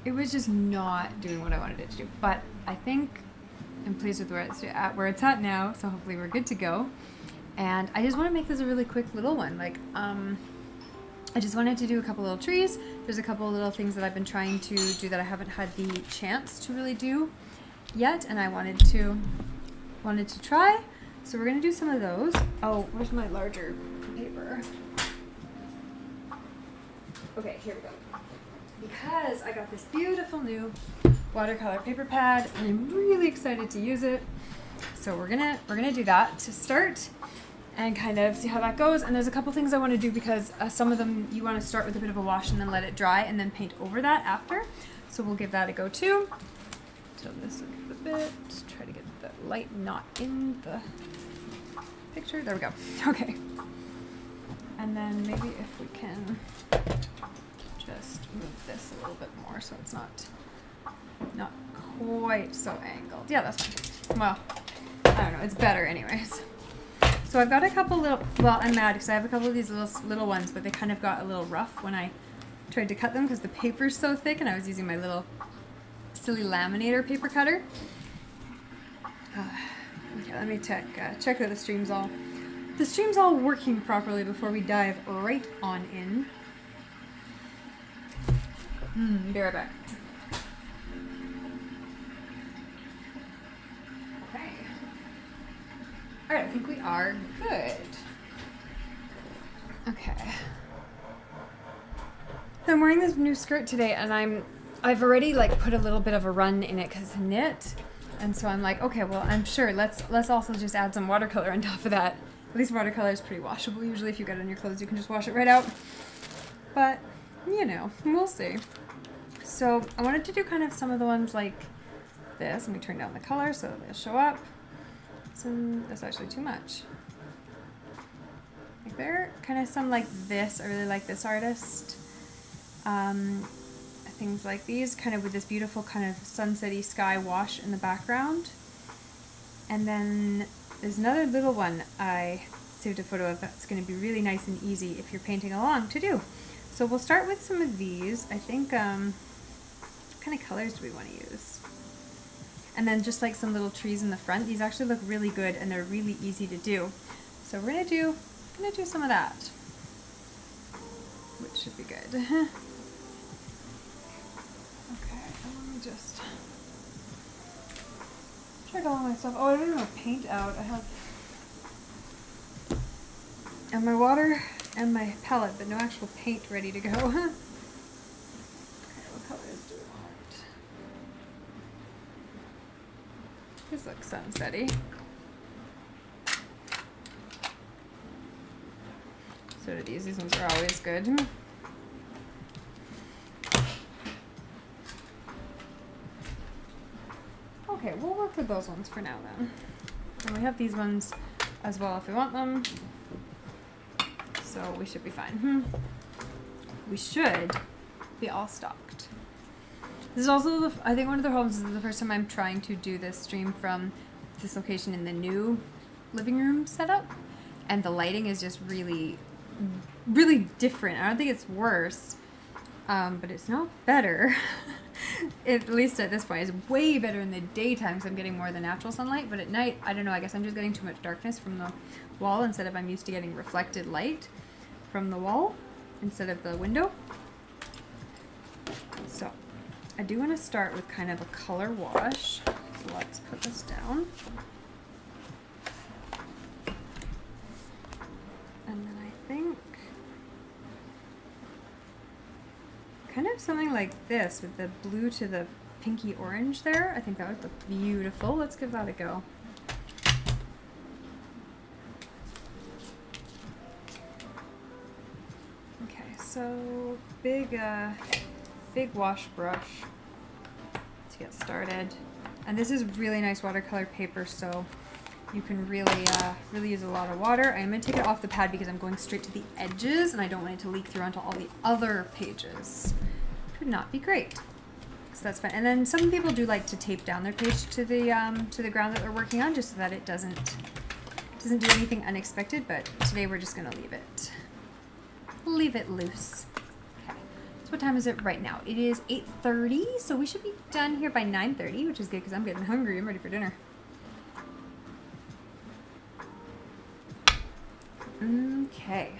it was just not doing what I wanted it to do. But I think I'm pleased with where it's at now, so hopefully we're good to go. And I just want to make this a really quick little one. Like, I just wanted to do a couple little trees. There's a couple little things that I've been trying to do that I haven't had the chance to really do yet, and I wanted to try. So we're gonna do some of those. Oh, where's my larger paper? Okay, here we go. Because I got this beautiful new watercolor paper pad, and I'm really excited to use it. So we're gonna do that to start and kind of see how that goes. And there's a couple things I want to do because some of them you want to start with a bit of a wash and then let it dry and then paint over that after. So we'll give that a go too. Tilt this a bit. Try to get the light not in the picture. There we go. Okay. And then maybe if we can just move this a little bit more so it's not quite so angled. Yeah, that's fine. Well, I don't know. It's better anyways. So I've got a couple little, well, I'm mad because I have a couple of these little ones, but they kind of got a little rough when I tried to cut them because the paper's so thick and I was using my little silly laminator paper cutter. Okay, let me check that the stream's all working properly before we dive right on in. Be right back. Okay. All right, I think we are good. Okay. So I'm wearing this new skirt today, and I've already like put a little bit of a run in it because it's knit, and so I'm like, okay, well, I'm sure let's also just add some watercolor on top of that. At least watercolor is pretty washable. Usually, if you get it on your clothes, you can just wash it right out. But you know, we'll see. So I wanted to do kind of some of the ones like this. Let me turn down the color so they'll show up. That's actually too much. Like there, kind of some like this. I really like this artist. Things like these, kind of with this beautiful kind of sunsetty sky wash in the background. And then there's another little one I saved a photo of that's going to be really nice and easy if you're painting along to do. So we'll start with some of these. I think, what kind of colors do we want to use? And then just like some little trees in the front. These actually look really good and they're really easy to do. So we're gonna do some of that, which should be good. Okay, let me just check all my stuff. Oh, I don't even have paint out. I have and my water and my palette, but no actual paint ready to go. Okay, what colors do we want? This looks sunsetty. So do these. These ones are always good. Okay, we'll work with those ones for now then. And we have these ones as well if we want them. So we should be fine. We should be all stocked. This is also, I think one of the problems is the first time I'm trying to do this stream from this location in the new living room setup. And the lighting is just really, really different. I don't think it's worse, but it's not better. At least at this point. It's way better in the daytime because I'm getting more of the natural sunlight. But at night, I don't know, I guess I'm just getting too much darkness from the wall instead of I'm used to getting reflected light from the wall instead of the window. So I do want to start with kind of a color wash. So let's put this down. And then I think kind of something like this with the blue to the pinky orange there. I think that would look beautiful. Let's give that a go. Okay, so big wash brush to get started. And this is really nice watercolor paper, so you can really use a lot of water. I'm going to take it off the pad because I'm going straight to the edges and I don't want it to leak through onto all the other pages. Would not be great. So that's fine. And then some people do like to tape down their page to the ground that they're working on, just so that it doesn't do anything unexpected. But today we're just going to leave it loose. Okay, so So what time is it right now? It is 8:30, so we should be done here by 9:30, which is good because I'm getting hungry. I'm ready for dinner. Okay.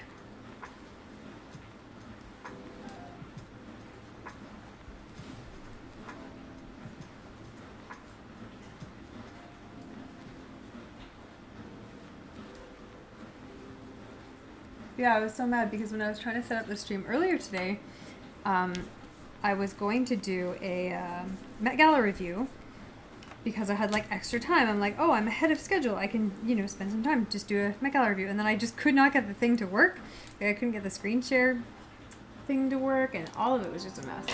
Yeah, I was so mad because when I was trying to set up the stream earlier today, I was going to do a Met Gala review because I had like extra time. I'm like, oh, I'm ahead of schedule. I can, you know, spend some time, just do a Met Gala review. And then I just could not get the thing to work. Like, I couldn't get the screen share thing to work, and all of it was just a mess.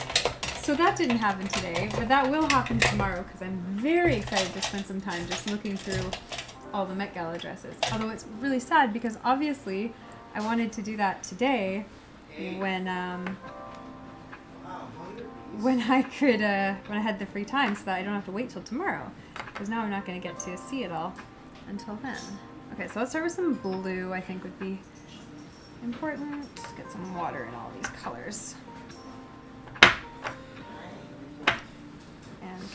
So that didn't happen today, but that will happen tomorrow because I'm very excited to spend some time just looking through all the Met Gala dresses. Although it's really sad because obviously I wanted to do that today when I could when I had the free time, so that I don't have to wait till tomorrow, because now I'm not going to get to see it all until then. Okay, so let's start with some blue. I think would be important. Let's get some water in all these colors, and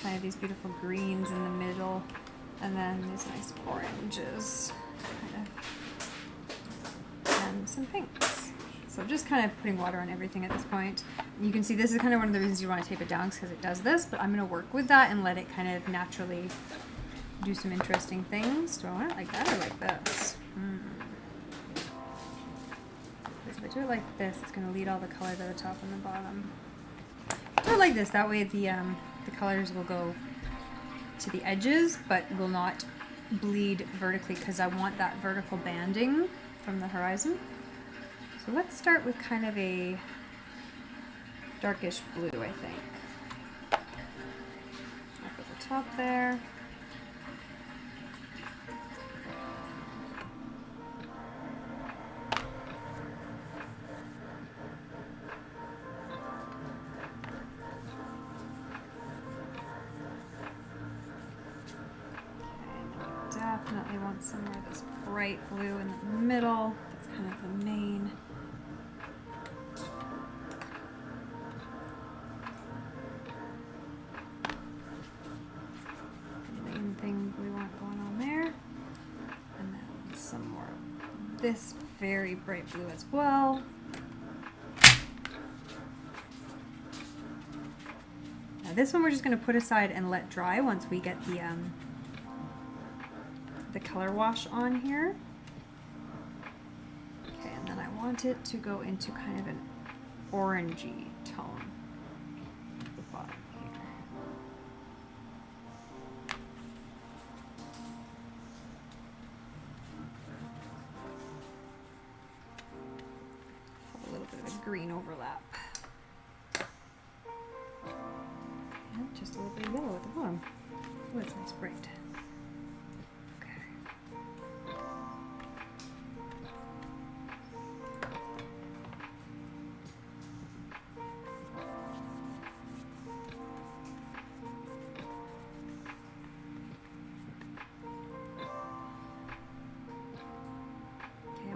kind of these beautiful greens in the middle, and then these nice oranges, kind of, and some pinks. So just kind of putting water on everything at this point. You can see this is kind of one of the reasons you want to tape it down, because it does this, but I'm going to work with that and let it kind of naturally do some interesting things. Do I want it like that or like this? Because if I do it like this, it's going to lead all the color to the top and the bottom. Do it like this, that way the colors will go to the edges, but will not bleed vertically, because I want that vertical banding from the horizon. So let's start with kind of a darkish blue, I think. Up at the top there. Okay, definitely want some more of this bright blue in the middle. That's kind of the main. Thing we want going on there, and then some more of this very bright blue as well. Now this one we're just going to put aside and let dry once we get the color wash on here. Okay, and then I want it to go into kind of an orangey tone at the bottom here. Green overlap. And just a little bit of yellow at the bottom. Oh, it's nice bright. Okay.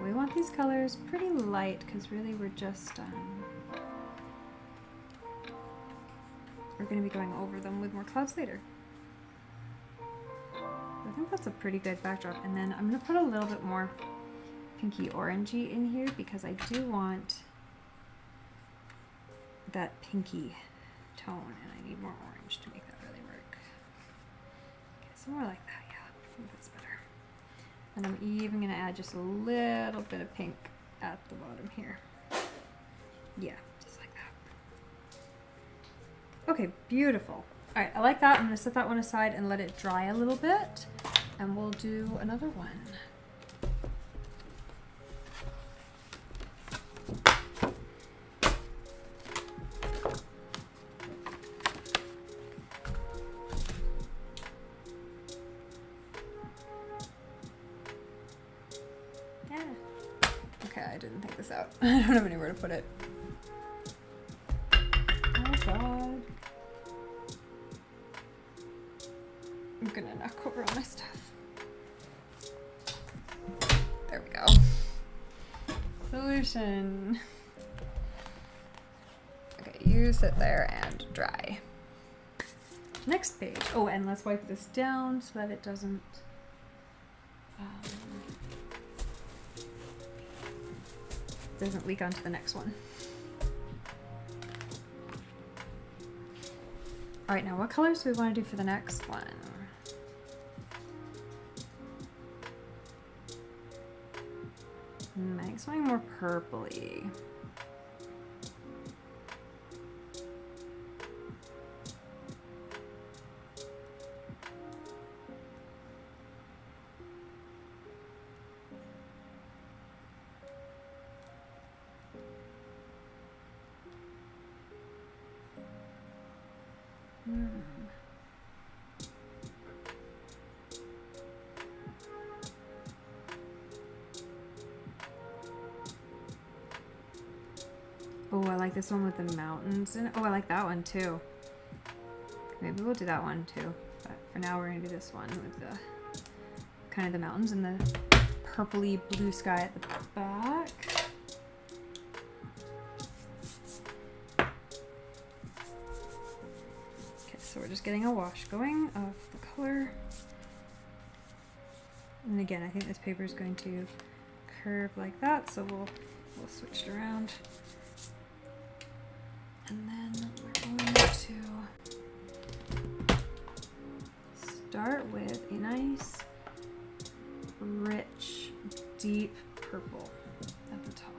We want these colors pretty light because really we're just we're going to be going over them with more clouds later. I think that's a pretty good backdrop, and then I'm going to put a little bit more pinky orangey in here because I do want that pinky tone, and I need more orange to make that really work. Okay, so more like that, yeah, I think that's better. And I'm even going to add just a little bit of pink at the bottom here. Yeah, just like that. Okay, beautiful. All right, I like that. I'm going to set that one aside and let it dry a little bit, and we'll do another one. I didn't think this out. I don't have anywhere to put it. Oh god. I'm gonna knock over all my stuff. There we go. Solution. Okay, you sit there and dry. Next page. Oh, and let's wipe this down so that it doesn't leak onto the next one. All right, now what colors do we want to do for the next one? I think something more purpley. Oh, I like this one with the mountains. Oh, I like that one too. Maybe we'll do that one too. But for now, we're gonna do this one with the kind of the mountains and the purpley blue sky at the back. Okay, so we're just getting a wash going of the color. And again, I think this paper is going to curve like that, so we'll switch it around. And then we're going to start with a nice, rich, deep purple at the top.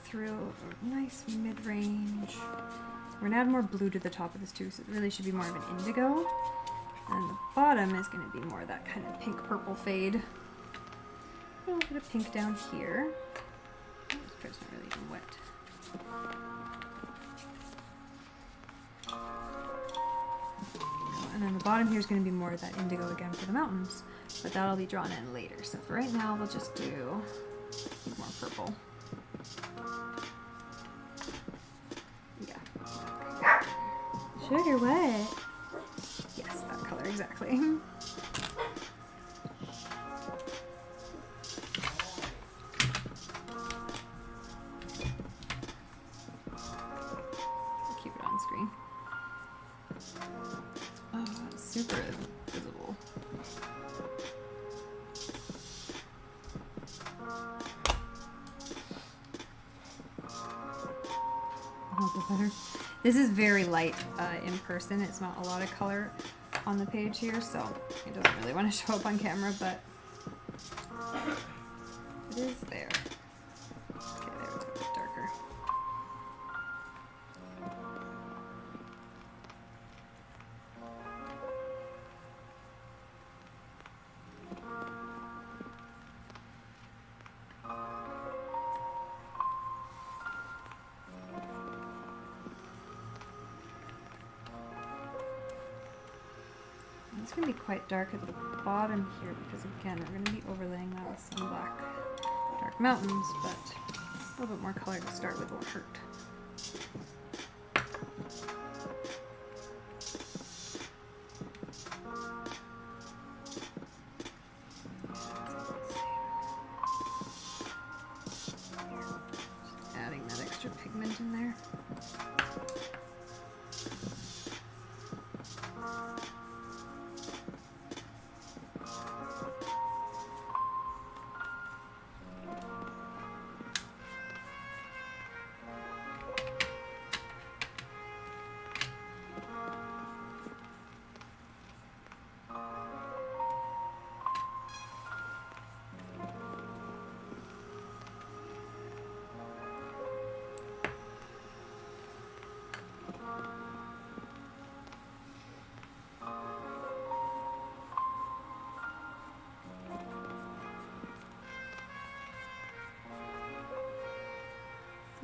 Through a nice mid-range. We're gonna add more blue to the top of this too, so it really should be more of an indigo. And the bottom is gonna be more of that kind of pink-purple fade. A little bit of pink down here. Oh, this part's not really even wet. And then the bottom here is gonna be more of that indigo again for the mountains, but that'll be drawn in later. So for right now, we'll just do more purple. Sugar, what? Yes, that color, exactly. Keep it on screen. Oh, it's super visible. A little bit better. This is very light in person. It's not a lot of color on the page here, so it doesn't really want to show up on camera, but it is there. Okay, there, it's a bit darker. It's going to be quite dark at the bottom here because, again, we're going to be overlaying that with some black dark mountains, but a little bit more color to start with won't hurt. Just adding that extra pigment in there.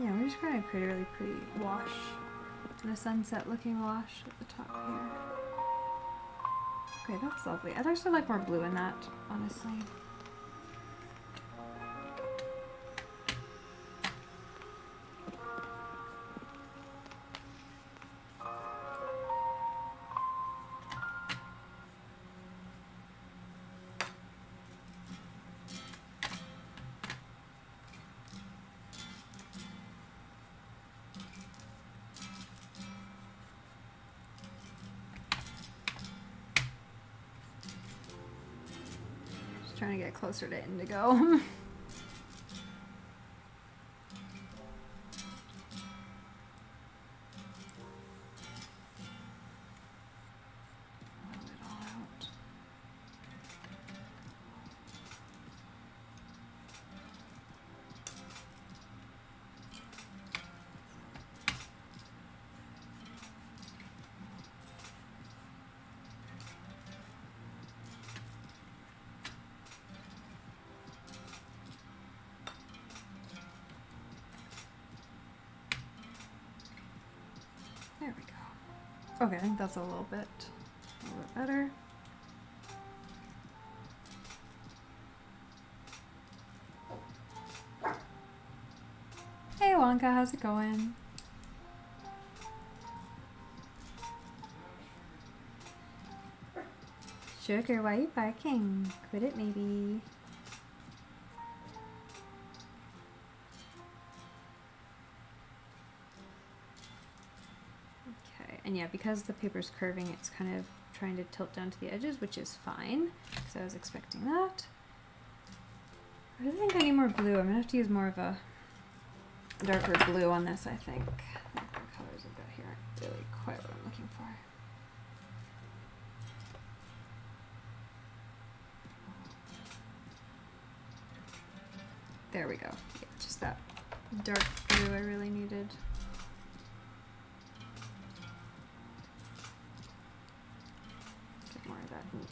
Yeah, we're just going to create a really pretty wash, and a sunset looking wash at the top here. Okay, that's lovely. I'd actually like more blue in that, honestly. Trying to get closer to indigo. There we go. Okay, I think that's a little bit better. Hey Wonka, how's it going? Sugar, why are you barking? Quit it maybe. And yeah, because the paper's curving, it's kind of trying to tilt down to the edges, which is fine, because I was expecting that. I really think I need more blue. I'm gonna have to use more of a darker blue on this, I think. The colors I've got here aren't really quite what I'm looking for. There we go. Yeah, just that dark blue I really needed.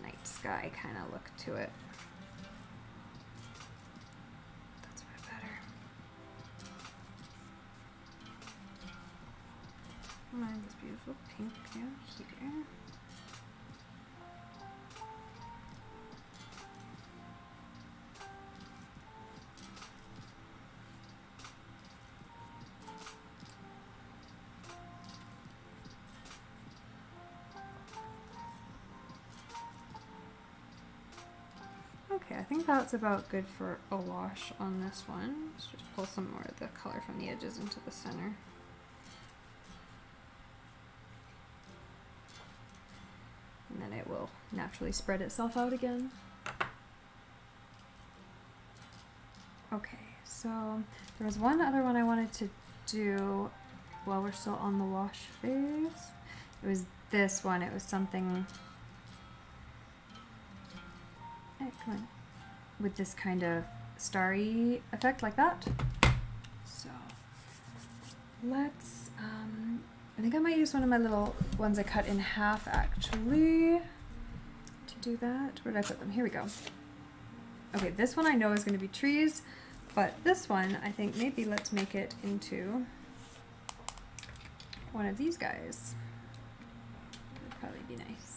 Night sky kind of look to it. That's way better. Find this beautiful pink down here. Okay, I think that's about good for a wash on this one. Let's just pull some more of the color from the edges into the center. And then it will naturally spread itself out again. Okay, so there was one other one I wanted to do while we're still on the wash phase. It was this one. It was something... Hey, come on. With this kind of starry effect like that. So let's, I think I might use one of my little ones I cut in half actually to do that. Where did I put them? Here we go. Okay, this one I know is going to be trees, but this one I think maybe let's make it into one of these guys. Would probably be nice.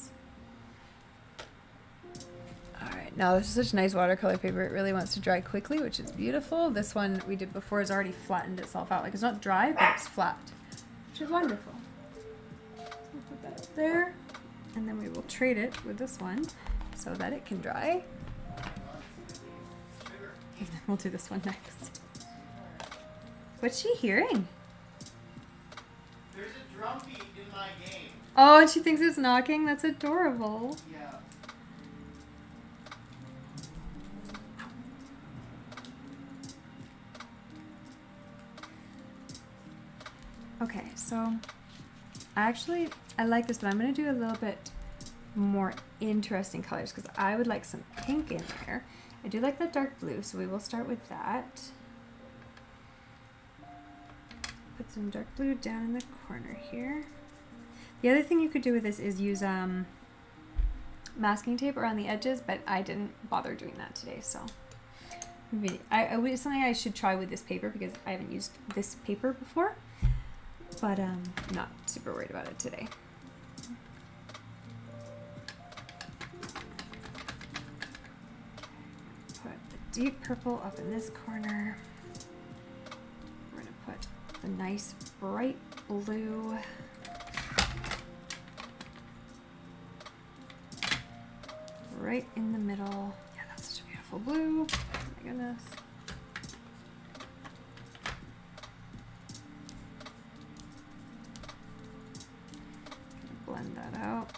Alright, now this is such nice watercolor paper. It really wants to dry quickly, which is beautiful. This one we did before has already flattened itself out. Like, it's not dry, but it's flat, which is wonderful. So we'll put that up there, and then we will trade it with this one so that it can dry. We'll do this one next. What's she hearing? There's a drum beat in my game. Oh, and she thinks it's knocking? That's adorable. Yeah. Okay, so I like this, but I'm going to do a little bit more interesting colors because I would like some pink in there. I do like that dark blue, so we will start with that. Put some dark blue down in the corner here. The other thing you could do with this is use masking tape around the edges, but I didn't bother doing that today, so it's something I should try with this paper because I haven't used this paper before. But I'm not super worried about it today. deep purple up in this corner. We're gonna put the nice bright blue right in the middle. Yeah, that's such a beautiful blue. Oh my goodness. Blend that out.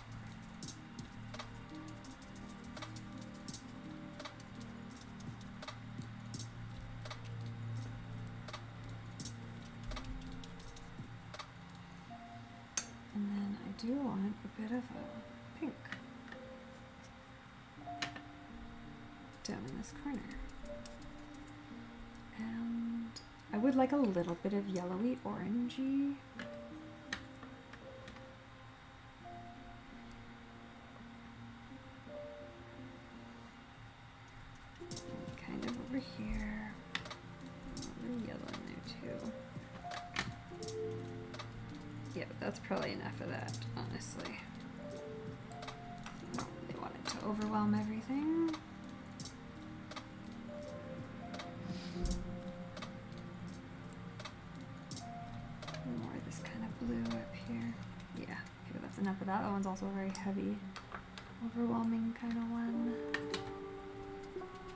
And then I do want a bit of a pink down in this corner. And I would like a little bit of yellowy orangey. Kind of over here. A little yellow in there too. Yeah, but that's probably enough of that, honestly. I don't really want it to overwhelm everything. More of this kind of blue up here. Yeah, okay, that's enough of that. That one's also a very heavy, overwhelming kind of one.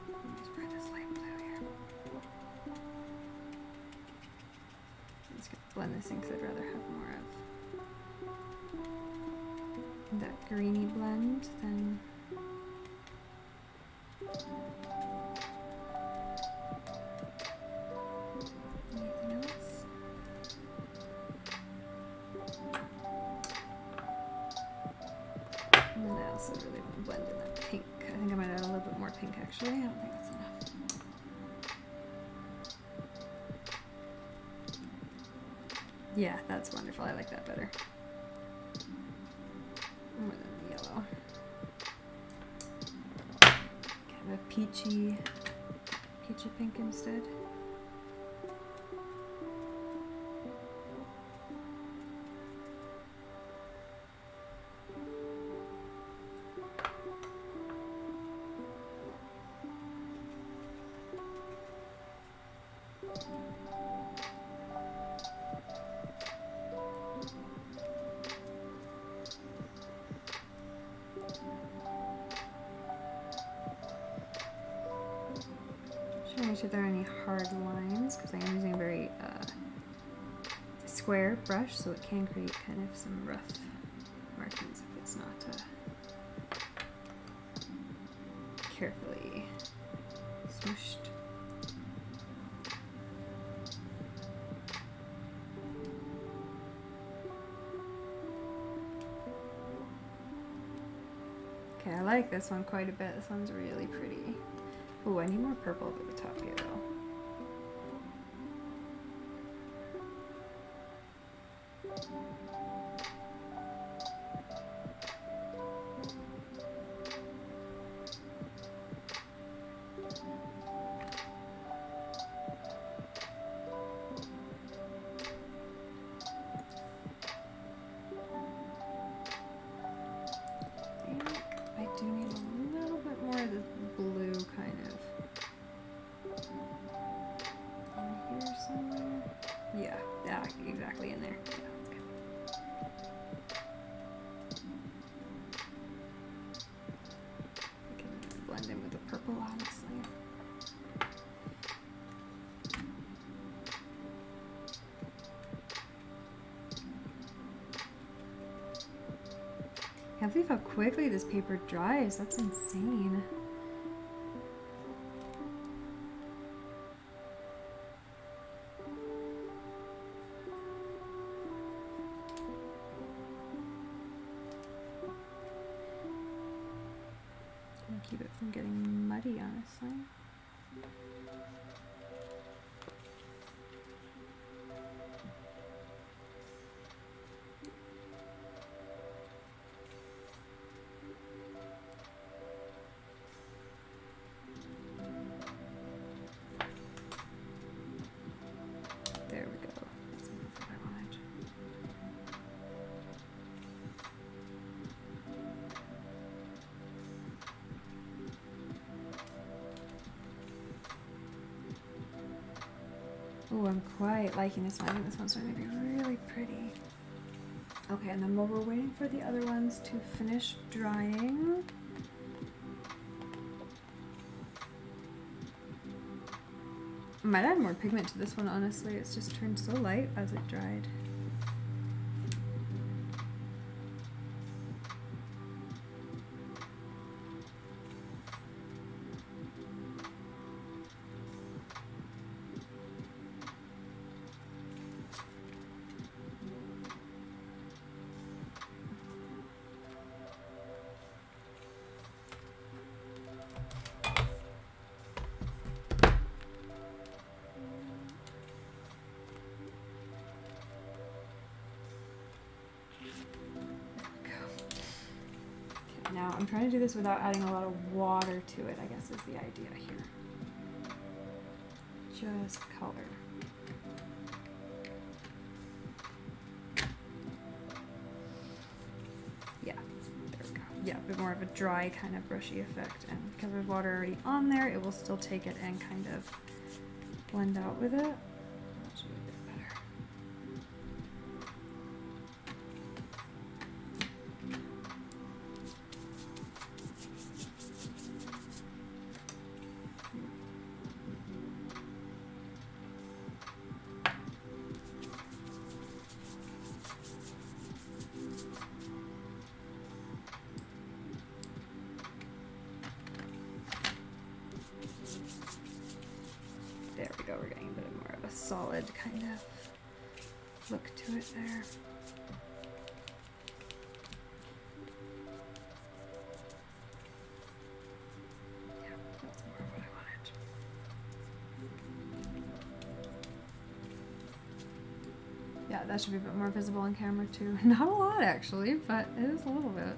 Let me just bring this light blue here. I'm just gonna blend this in because I'd rather have more of that greeny blend than anything else. And then I also really want to blend in that pink. I think I might add a little bit more pink actually. I don't think that's enough. Yeah, that's wonderful. I like that better. More than the yellow. Kind of a peachy pink instead. Trying to make sure there are any hard lines because I am using a very square brush, so it can create kind of some rough markings if it's not carefully smooshed. Okay, I like this one quite a bit. This one's really pretty. Oh, I need more purple over the top here though. I do need a little bit more of this blue kind of in here somewhere. Yeah, exactly in there. Yeah, that's good. I can blend in with the purple, honestly. I can't believe how quickly this paper dries. That's insane. And keep it from getting muddy, honestly. There we go. That's what I wanted. Oh, I'm quite liking this one. I think this one's going to be really pretty. Okay, and then while we're waiting for the other ones to finish drying, I might add more pigment to this one, honestly. It's just turned so light as it dried. Now I'm trying to do this without adding a lot of water to it, I guess is the idea here. Just color. Yeah, there we go. Yeah, a bit more of a dry kind of brushy effect. And because there's water already on there, it will still take it and kind of blend out with it. That should be a bit better. There we go, we're getting a bit more of a solid kind of look to it there. Yeah, that's more of what I wanted. Yeah, that should be a bit more visible on camera too. Not a lot actually, but it is a little bit.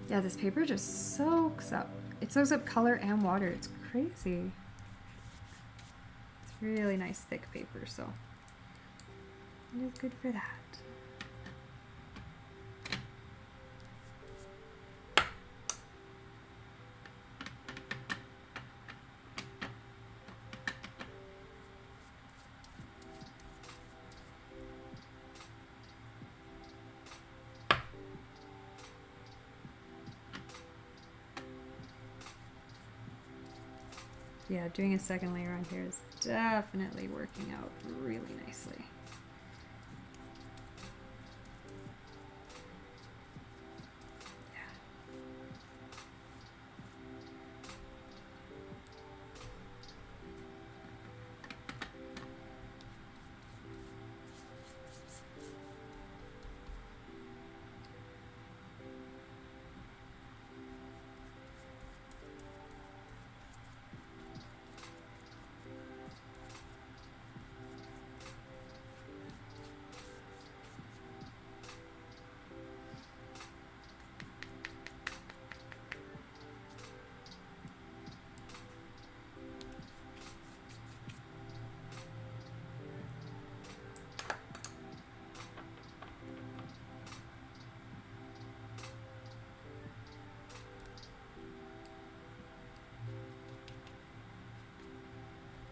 Yeah, this paper just soaks up. It soaks up color and water. It's crazy. Really nice thick paper, so it is good for that. Yeah, doing a second layer on here is definitely working out really nicely.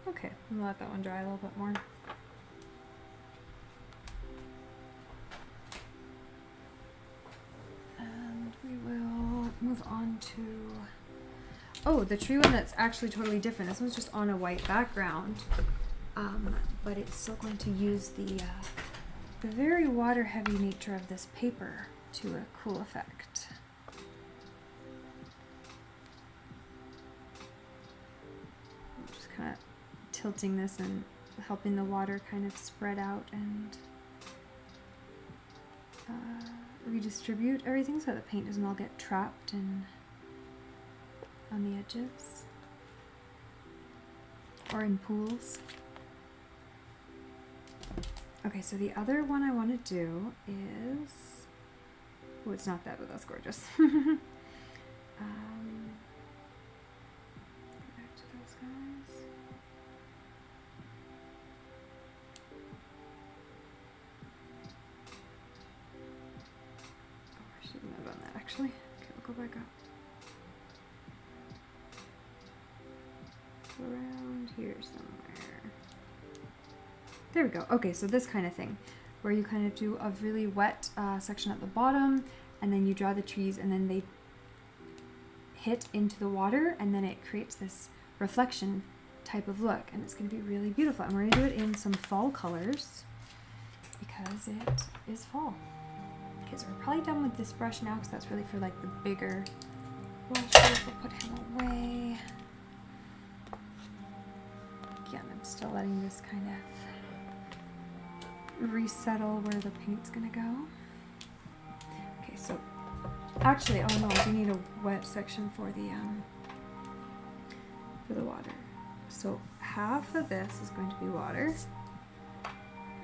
Okay, I'm gonna let that one dry a little bit more. And we will move on to, oh, the tree one that's actually totally different. This one's just on a white background, but it's still going to use the very water heavy nature of this paper to a cool effect. I'm just kind of tilting this and helping the water kind of spread out and redistribute everything so the paint doesn't all get trapped and on the edges or in pools. Okay, so the other one I want to do is, oh, it's not that, but that's gorgeous. Go back to those guys. Oh, I shouldn't have done that actually. Okay, we'll go back up. Around here somewhere. There we go. Okay, so this kind of thing, where you kind of do a really wet section at the bottom, and then you draw the trees, and then they hit into the water, and then it creates this reflection type of look, and it's going to be really beautiful. And we're going to do it in some fall colors because it is fall. Okay, so we're probably done with this brush now because that's really for like the bigger brushes. We'll put him away. Again, I'm still letting this kind of resettle where the paint's going to go. Okay, so actually, oh no, I do need a wet section for the water. So half of this is going to be water,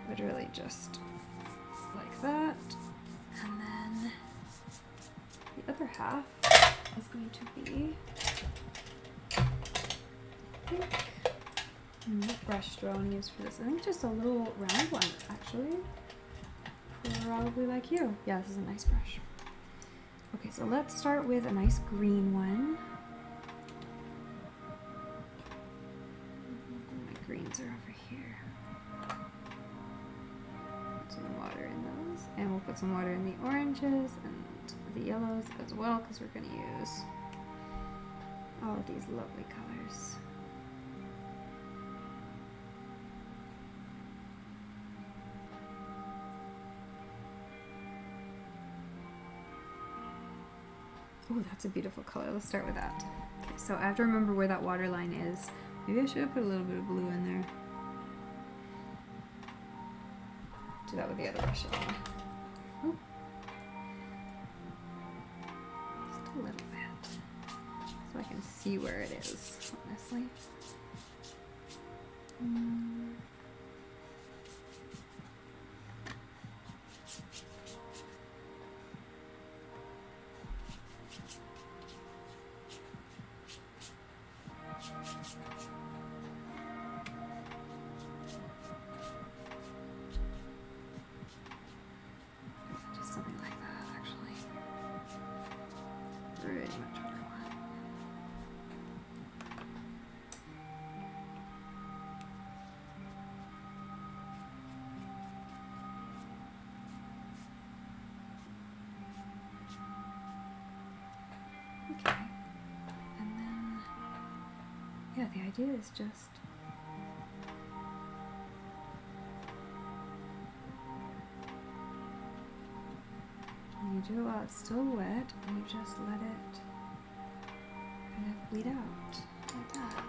literally just like that, and then the other half is going to be, I think, what brush do I want to use for this? I think just a little round one, actually, probably like you. Yeah, this is a nice brush. Okay, so let's start with a nice green one. My greens are over here. Put some water in those, and we'll put some water in the oranges and the yellows as well, because we're going to use all of these lovely colors. Oh, that's a beautiful color. Let's start with that. Okay, so I have to remember where that water line is. Maybe I should have put a little bit of blue in there. Do that with the other brush. Oh. Just a little bit. So I can see where it is, honestly. Just something like that, actually. Pretty much what I want. Okay. And then, yeah, the idea is just you do it while it's still wet, and you just let it kind of bleed out like that.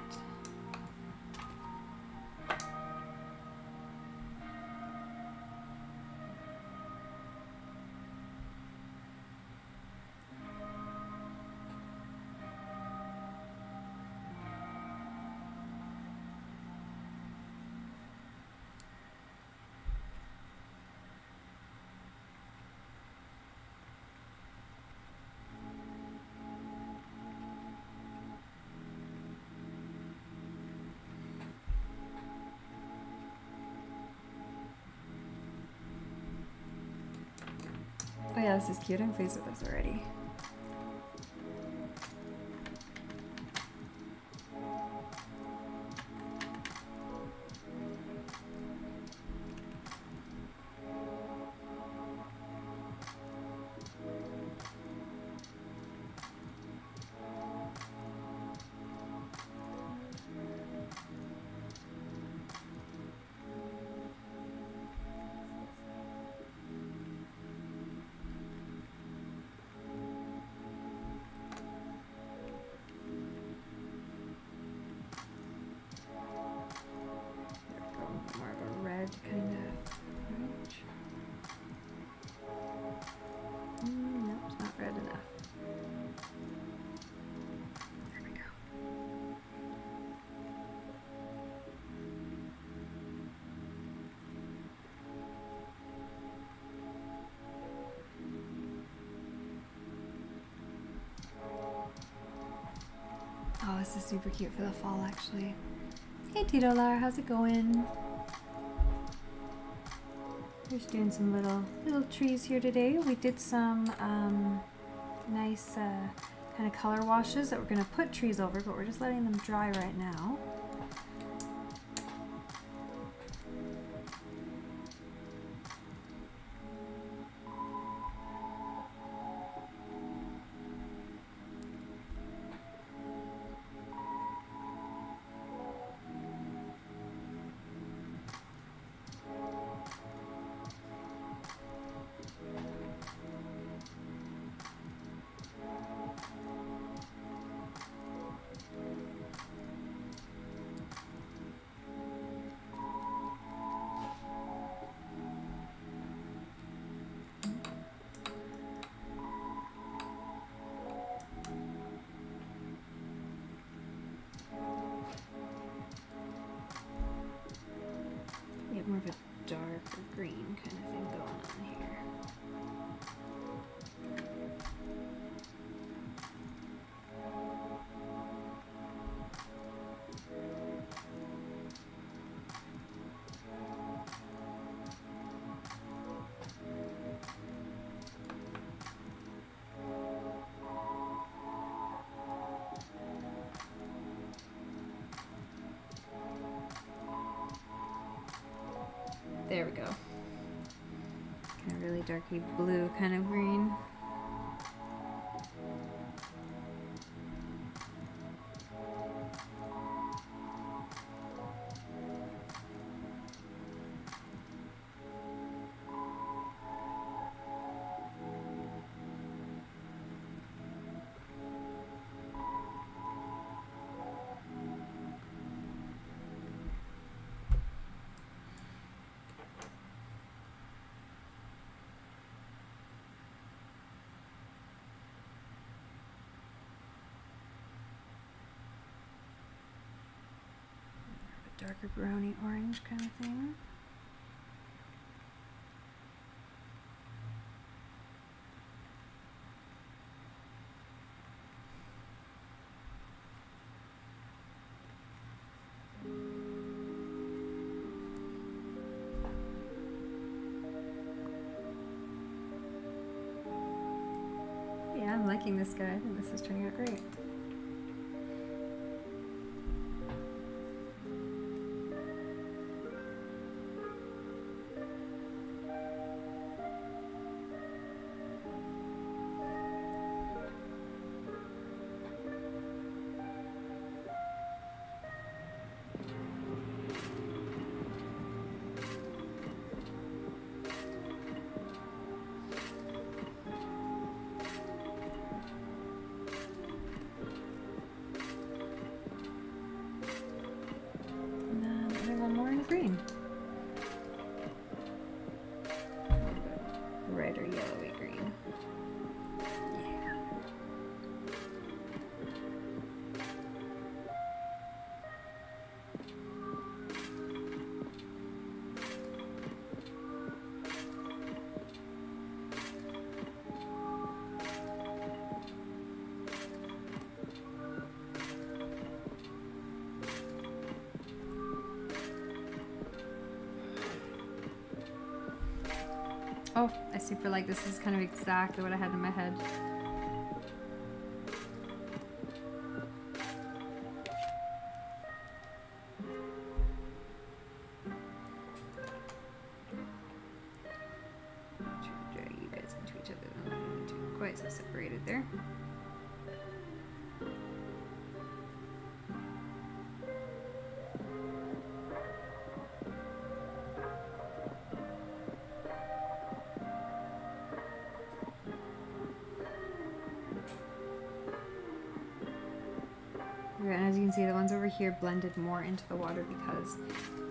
Oh yeah, this is cute. I'm pleased with this already. More of a red kind of orange. Nope, it's not red enough. There we go. Oh, this is super cute for the fall, actually. Hey Titolar, how's it going? We're just doing some little trees here today. We did some nice kind of color washes that we're going to put trees over, but we're just letting them dry right now. There we go. Kind of really darky blue kind of green. Darker browny orange kind of thing. Yeah, I'm liking this guy. I think this is turning out great. Green. Red or yellowy green. Yeah. Oh, I super like this. Is kind of exactly what I had in my head. Try to drag you guys into each other. I'm not into quite so separated there. And as you can see, the ones over here blended more into the water because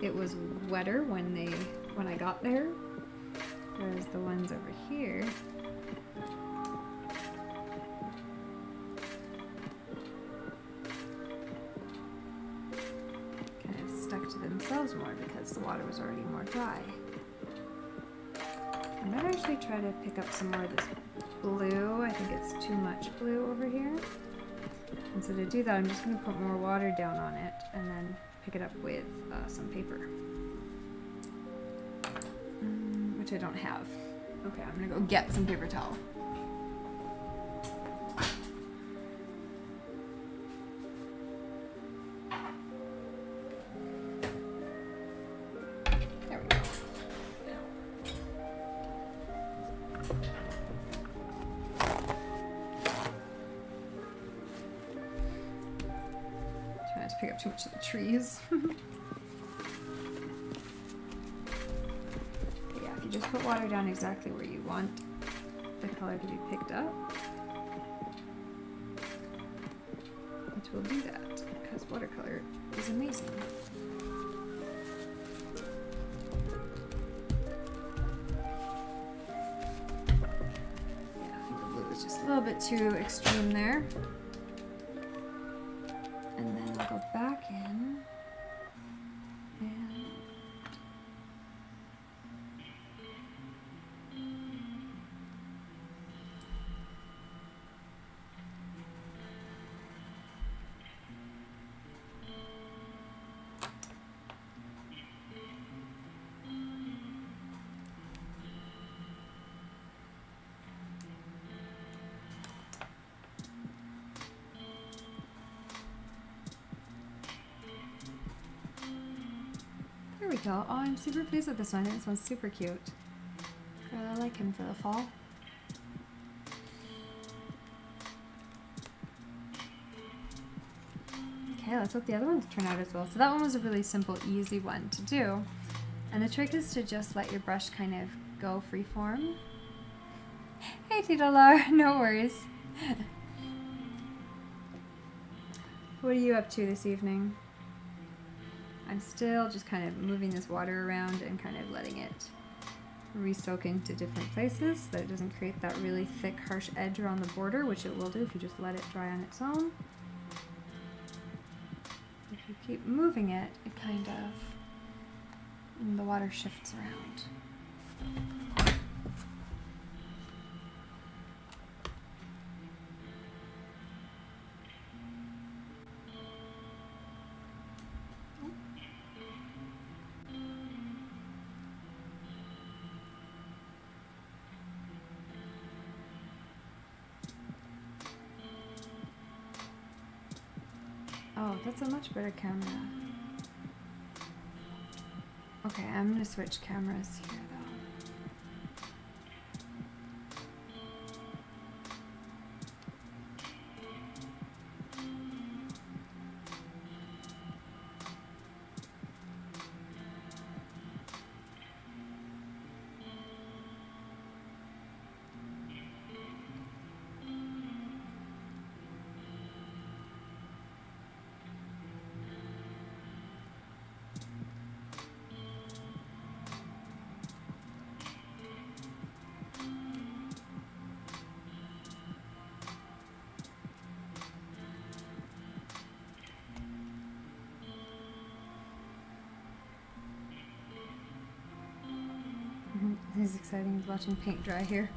it was wetter when I got there, whereas the ones over here kind of stuck to themselves more because the water was already more dry. I might actually try to pick up some more of this blue. I think it's too much blue over here. And so to do that, I'm just going to put more water down on it and then pick it up with some paper, which I don't have. Okay, I'm going to go get some paper towel. There we go. Pick up too much of the trees. But yeah, if you just put water down exactly where you want the color to be picked up, it will do that because watercolor is amazing. Yeah, I think the blue is just a little bit too extreme there. And then I'll go back in and go. Oh, I'm super pleased with this one. I think this one's super cute. I like him for the fall. Okay, let's hope the other ones turn out as well. So that one was a really simple, easy one to do. And the trick is to just let your brush kind of go freeform. Hey, Titalar, no worries. What are you up to this evening? I'm still just kind of moving this water around and kind of letting it re-soak into different places so that it doesn't create that really thick, harsh edge around the border, which it will do if you just let it dry on its own. If you keep moving it, it kind of, the water shifts around. Oh, that's a much better camera. Okay, I'm gonna switch cameras here though. It's exciting watching paint dry here.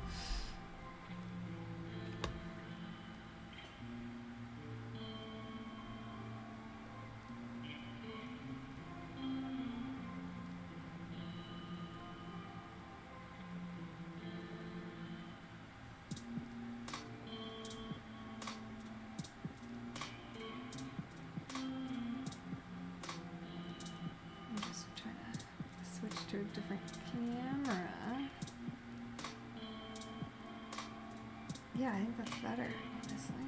I'm just trying to switch to a different camera. Yeah, I think that's better, honestly.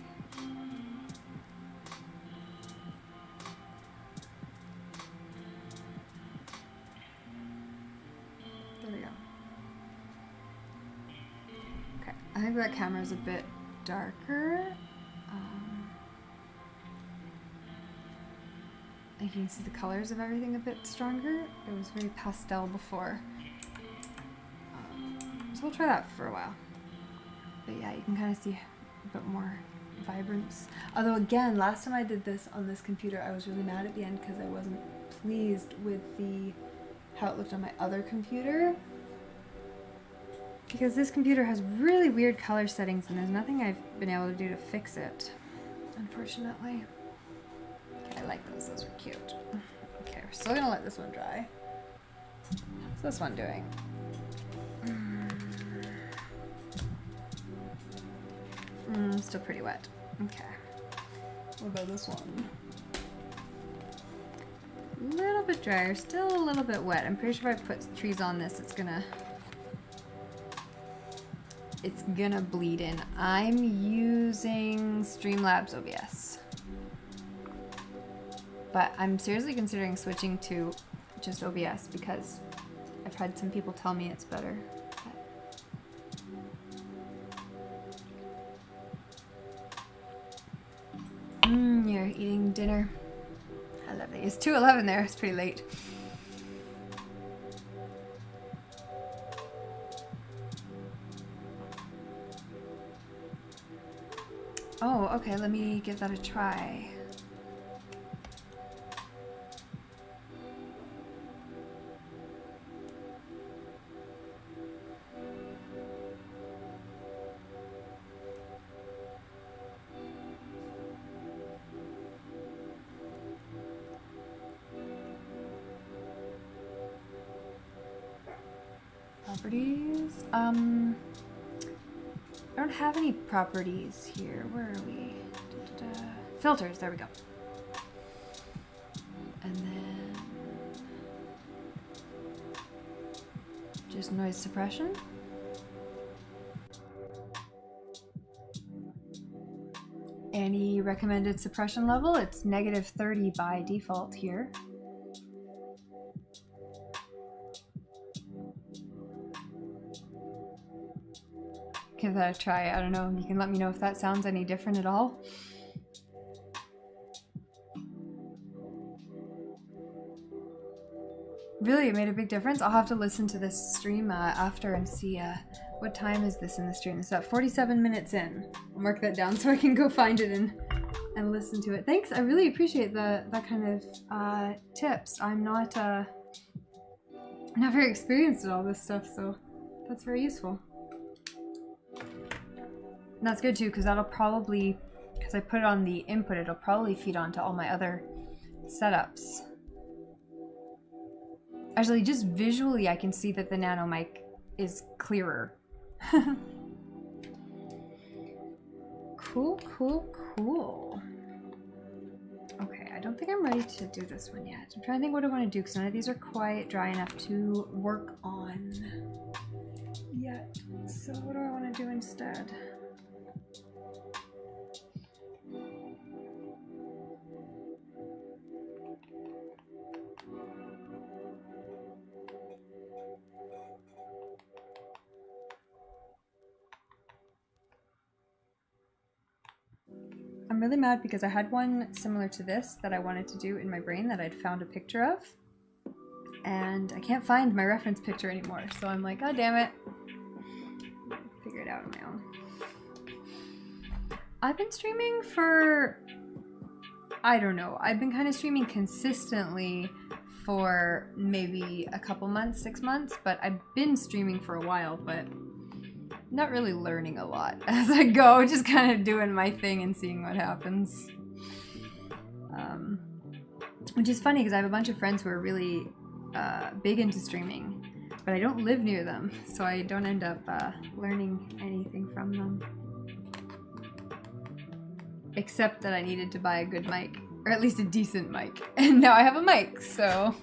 There we go. Okay, I think that camera's a bit darker. And you can see the colors of everything a bit stronger. It was very pastel before. So we'll try that for a while. But yeah, you can kind of see a bit more vibrance. Although again, last time I did this on this computer, I was really mad at the end because I wasn't pleased with how it looked on my other computer. Because this computer has really weird color settings and there's nothing I've been able to do to fix it, unfortunately. Okay, I like those. Those are cute. Okay, we're still gonna let this one dry. How's this one doing? Still pretty wet. Okay. What about this one? A little bit drier, still a little bit wet. I'm pretty sure if I put trees on this, it's gonna bleed in. I'm using Streamlabs OBS. But I'm seriously considering switching to just OBS because I've had some people tell me it's better. You're eating dinner. I love it. It's 2:11 there. It's pretty late. Oh, okay. Let me give that a try. Properties. I don't have any properties here. Where are we? Filters. There we go. And then just noise suppression. Any recommended suppression level? It's -30 by default here. Give that a try. I don't know. You can let me know if that sounds any different at all. Really, it made a big difference. I'll have to listen to this stream after and see what time is this in the stream. It's at 47 minutes in. I'll mark that down so I can go find it and listen to it. Thanks, I really appreciate that kind of tips. I'm not very experienced at all this stuff, so that's very useful. And that's good too, because that'll probably, because I put it on the input, it'll probably feed onto all my other setups. Actually, just visually, I can see that the nano mic is clearer. Cool, cool, cool. Okay, I don't think I'm ready to do this one yet. I'm trying to think what I want to do, because none of these are quite dry enough to work on yet. So what do I want to do instead? I'm really mad because I had one similar to this that I wanted to do in my brain that I'd found a picture of, and I can't find my reference picture anymore, so I'm like, oh damn it. Figure it out on my own. I've been streaming for, I don't know, I've been kind of streaming consistently for maybe a couple months, 6 months, but I've been streaming for a while, but not really learning a lot as I go, just kind of doing my thing and seeing what happens. Which is funny because I have a bunch of friends who are really big into streaming, but I don't live near them, so I don't end up learning anything from them. Except that I needed to buy a good mic, or at least a decent mic, and now I have a mic, so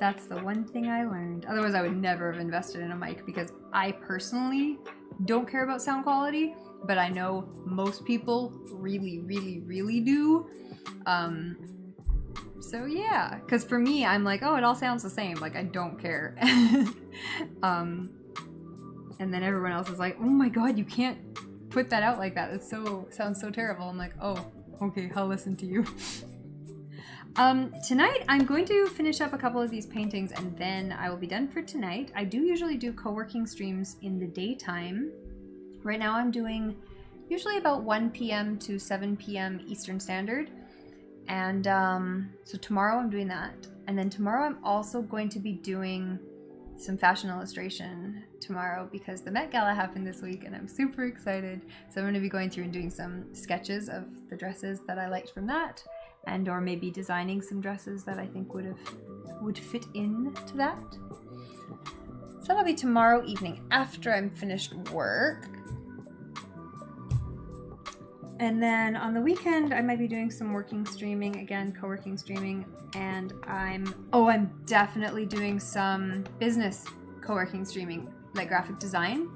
that's the one thing I learned. Otherwise, I would never have invested in a mic because I personally don't care about sound quality, but I know most people really, really, really do. So yeah, because for me, I'm like, oh, it all sounds the same. Like, I don't care. And then everyone else is like, oh my god, you can't put that out like that. It sounds so terrible. I'm like, oh, okay, I'll listen to you. Tonight I'm going to finish up a couple of these paintings and then I will be done for tonight. I do usually do co-working streams in the daytime. Right now I'm doing usually about 1 p.m. to 7 p.m. Eastern Standard. And so tomorrow I'm doing that. And then tomorrow I'm also going to be doing some fashion illustration tomorrow because the Met Gala happened this week and I'm super excited. So I'm going to be going through and doing some sketches of the dresses that I liked from that. And or maybe designing some dresses that I think would fit into that. So that'll be tomorrow evening after I'm finished work. And then on the weekend I might be doing some working streaming, again co-working streaming, and I'm definitely doing some business co-working streaming, like graphic design,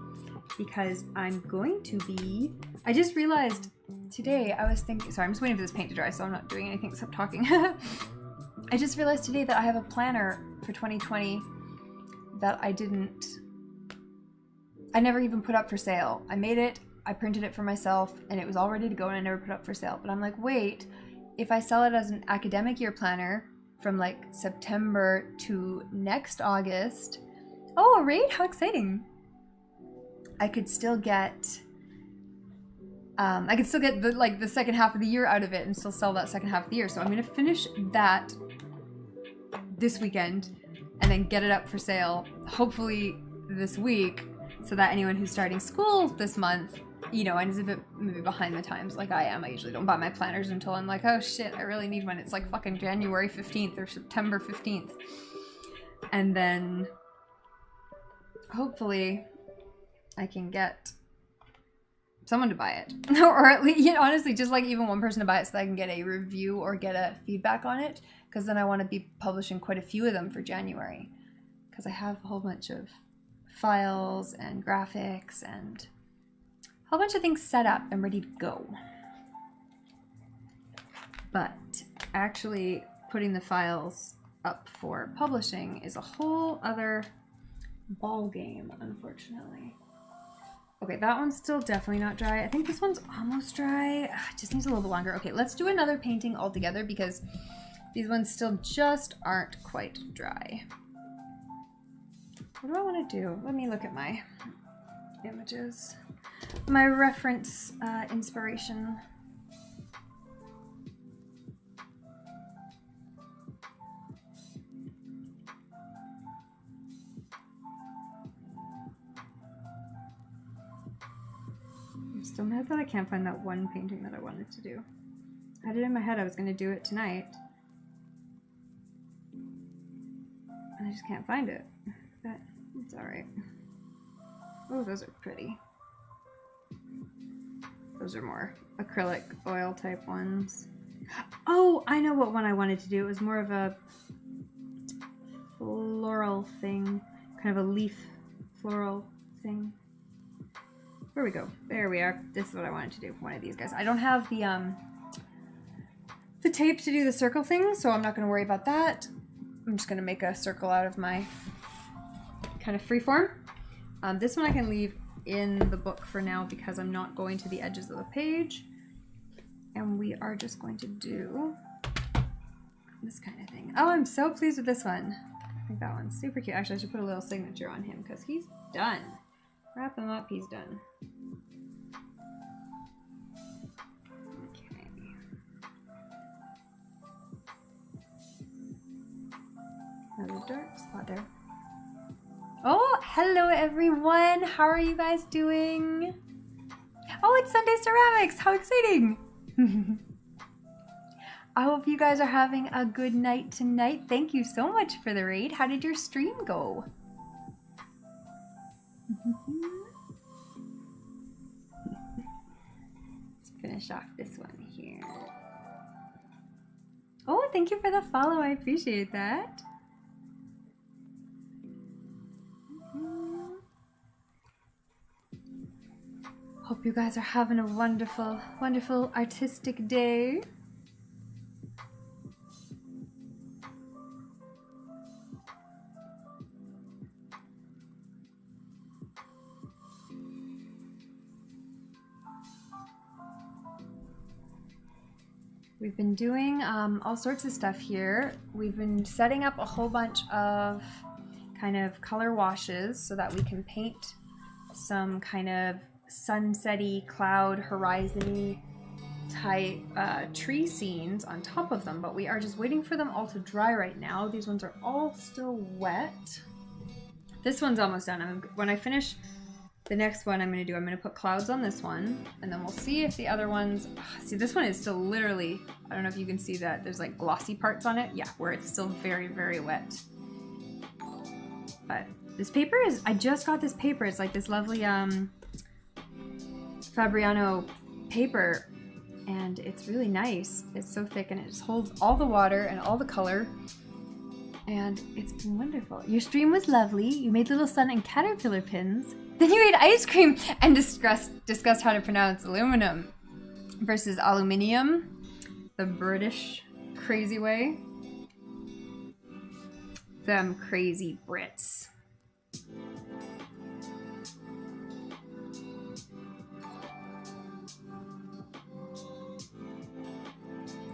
because I'm going to be, I just realized today, I was thinking, sorry, I'm just waiting for this paint to dry, so I'm not doing anything except talking. I just realized today that I have a planner for 2020 that I never even put up for sale. I made it, I printed it for myself, and it was all ready to go, and I never put up for sale. But I'm like, wait, if I sell it as an academic year planner from like September to next August, oh, a raid, how exciting. I could still get the second half of the year out of it and still sell that second half of the year. So I'm going to finish that this weekend and then get it up for sale, hopefully this week, so that anyone who's starting school this month, you know, and is a bit maybe behind the times like I am. I usually don't buy my planners until I'm like, oh shit, I really need one. It's like fucking January 15th or September 15th. And then hopefully I can get someone to buy it, or at least, you know, honestly, just like even one person to buy it so that I can get a review or get a feedback on it, because then I want to be publishing quite a few of them for January. because I have a whole bunch of files and graphics and a whole bunch of things set up and ready to go. But actually putting the files up for publishing is a whole other ball game, unfortunately. Okay, that one's still definitely not dry. I think this one's almost dry. It just needs a little bit longer. Okay, let's do another painting altogether because these ones still just aren't quite dry. What do I want to do? Let me look at my images. My reference inspiration. I'm still mad that I can't find that one painting that I wanted to do. I had it in my head I was going to do it tonight. And I just can't find it. But it's alright. Oh, those are pretty. Those are more acrylic oil type ones. Oh, I know what one I wanted to do. It was more of a floral thing. Kind of a leaf floral thing. Where we go? There we are. This is what I wanted to do. One of these guys. I don't have the tape to do the circle thing, so I'm not going to worry about that. I'm just going to make a circle out of my kind of freeform. This one I can leave in the book for now because I'm not going to the edges of the page. And we are just going to do this kind of thing. Oh, I'm so pleased with this one. I think that one's super cute. Actually, I should put a little signature on him because he's done. Wrap him up, he's done. Okay. Another dark spot there. Oh, hello everyone! How are you guys doing? Oh, it's Sunday Ceramics! How exciting! I hope you guys are having a good night tonight. Thank you so much for the raid. How did your stream go? Let's finish off this one here. Oh, thank you for the follow. I appreciate that. Hope you guys are having a wonderful, wonderful artistic day. We've been doing all sorts of stuff here. We've been setting up a whole bunch of kind of color washes so that we can paint some kind of sunset-y, cloud, horizon-y type tree scenes on top of them, but we are just waiting for them all to dry right now. These ones are all still wet. This one's almost done. When I finish the next one I'm going to put clouds on this one, and then we'll see if the other ones... See, this one is still literally... I don't know if you can see that. There's like glossy parts on it. Yeah, where it's still very, very wet. But this paper is... I just got this paper. It's like this lovely Fabriano paper, and it's really nice. It's so thick, and it just holds all the water and all the color. And it's been wonderful. Your stream was lovely. You made little sun and caterpillar pins. Then you ate ice cream and discussed how to pronounce aluminum versus aluminium, the British crazy way. Them crazy Brits.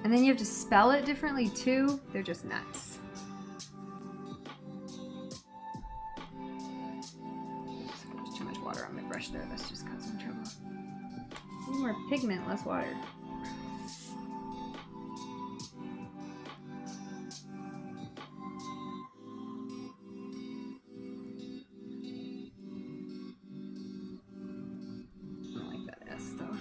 And then you have to spell it differently too. They're just nuts. There's too much water on my brush there. That's just causing trouble. Need more pigment, less water. I don't like that S though.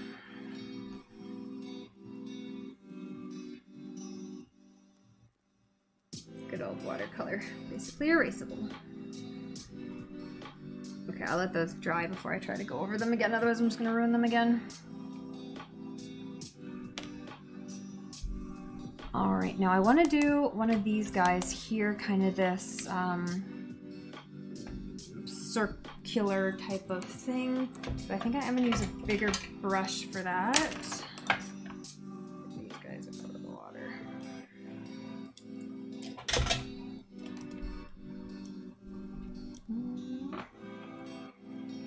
Good old watercolor, basically erasable. Okay, I'll let those dry before I try to go over them again, otherwise I'm just gonna ruin them again. All right, now I wanna do one of these guys here, kind of this circular type of thing. But I think I am gonna use a bigger brush for that. These guys are out of the water.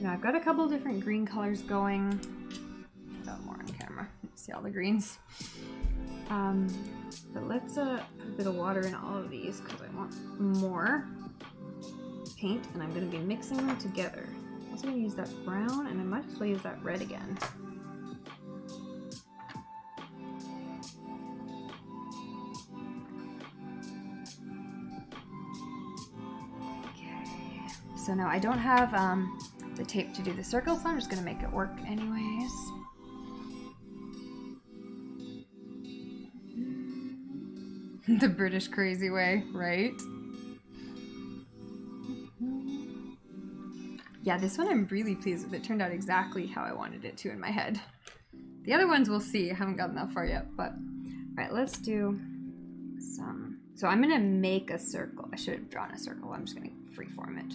Now I've got a couple different green colors going. Got more on camera. See all the greens. But let's put a bit of water in all of these because I want more paint, and I'm going to be mixing them together. I'm also going to use that brown, and I might as well use that red again. Okay. So now I don't have the tape to do the circle, so I'm just going to make it work anyways. The British crazy way, right? Yeah, this one I'm really pleased with. It turned out exactly how I wanted it to in my head. The other ones we'll see. I haven't gotten that far yet, but... Alright, let's do some... So I'm gonna make a circle. I should have drawn a circle. I'm just gonna freeform it.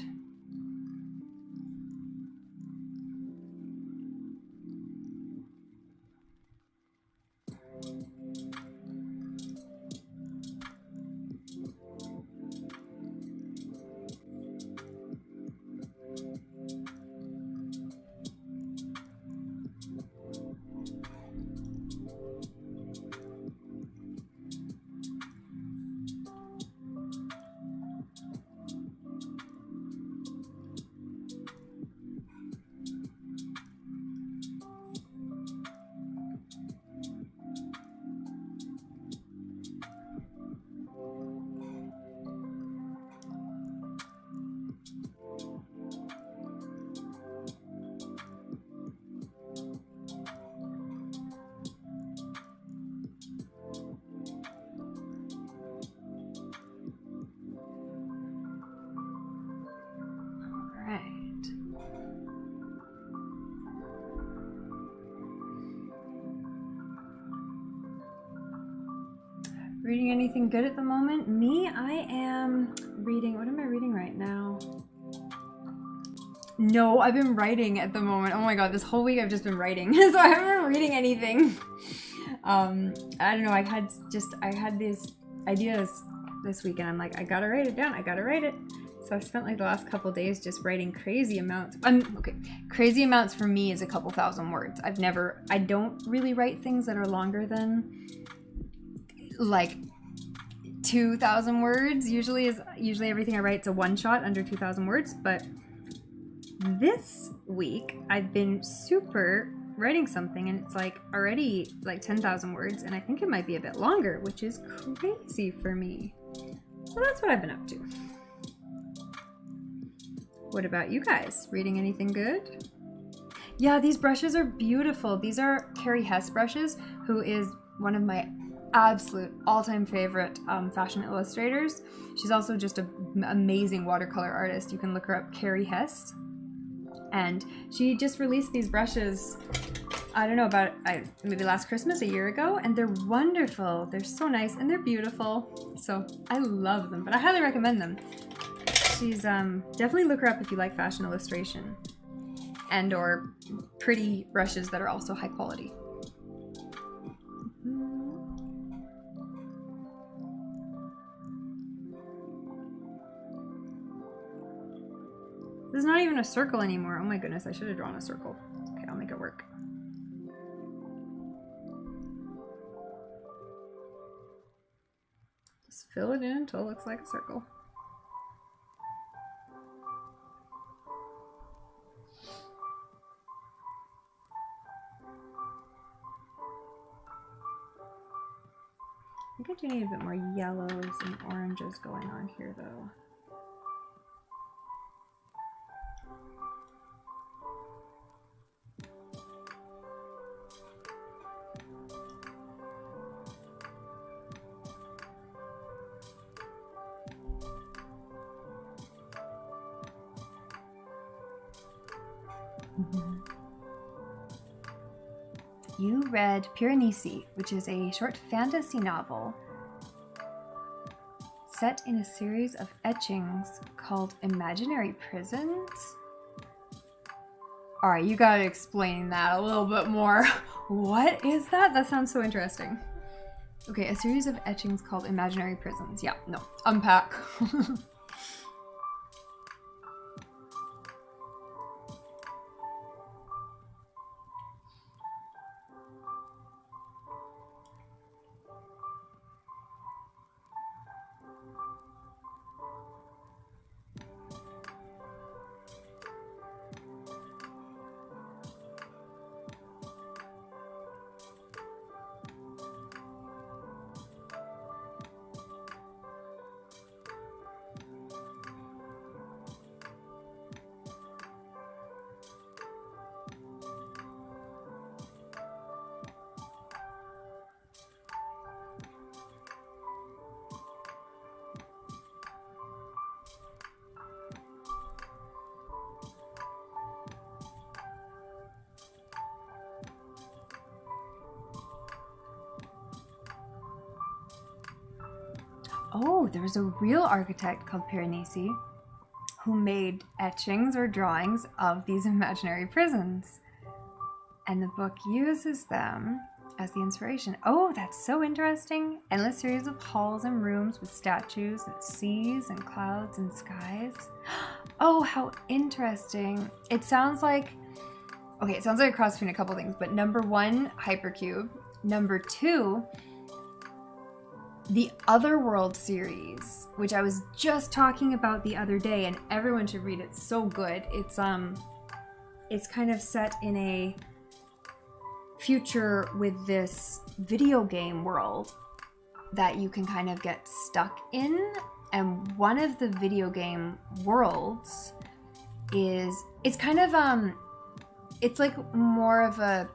Reading anything good at the moment? Me, I am reading, what am I reading right now? No, I've been writing at the moment. Oh my god, this whole week I've just been writing, so I haven't been reading anything. I don't know, I had these ideas this week and I'm like, I gotta write it down, I gotta write it. So I've spent like the last couple days just writing crazy amounts. Okay, crazy amounts for me is a couple thousand words. I don't really write things that are longer than like 2,000 words. Usually everything I write is a one shot under 2,000 words, but this week I've been super writing something and it's like already like 10,000 words and I think it might be a bit longer, which is crazy for me. So that's what I've been up to. What about you guys? Reading anything good? Yeah, these brushes are beautiful. These are Carrie Hess brushes, who is one of my absolute all-time favorite fashion illustrators. She's also just an amazing watercolor artist. You can look her up, Carrie Hess. And she just released these brushes, I don't know, about maybe last Christmas, a year ago, and they're wonderful. They're so nice and they're beautiful. So I love them, but I highly recommend them. She's definitely look her up if you like fashion illustration and or pretty brushes that are also high quality. This is not even a circle anymore. Oh my goodness, I should have drawn a circle. Okay, I'll make it work. Just fill it in until it looks like a circle. I think I do need a bit more yellows and oranges going on here though. You read Piranesi, which is a short fantasy novel set in a series of etchings called Imaginary Prisons. All right, you gotta explain that a little bit more. What is that? That sounds so interesting. Okay, a series of etchings called Imaginary Prisons. Yeah, no, unpack. Oh, there's a real architect called Piranesi who made etchings or drawings of these imaginary prisons. And the book uses them as the inspiration. Oh, that's so interesting. Endless series of halls and rooms with statues and seas and clouds and skies. Oh, how interesting. It sounds like, okay, it sounds like a cross between a couple things, but number one, Hypercube. Number two, the Otherworld series, which I was just talking about the other day, and everyone should read it. It's so good. It's kind of set in a future with this video game world that you can kind of get stuck in. And one of the video game worlds is, it's kind of it's like more of a,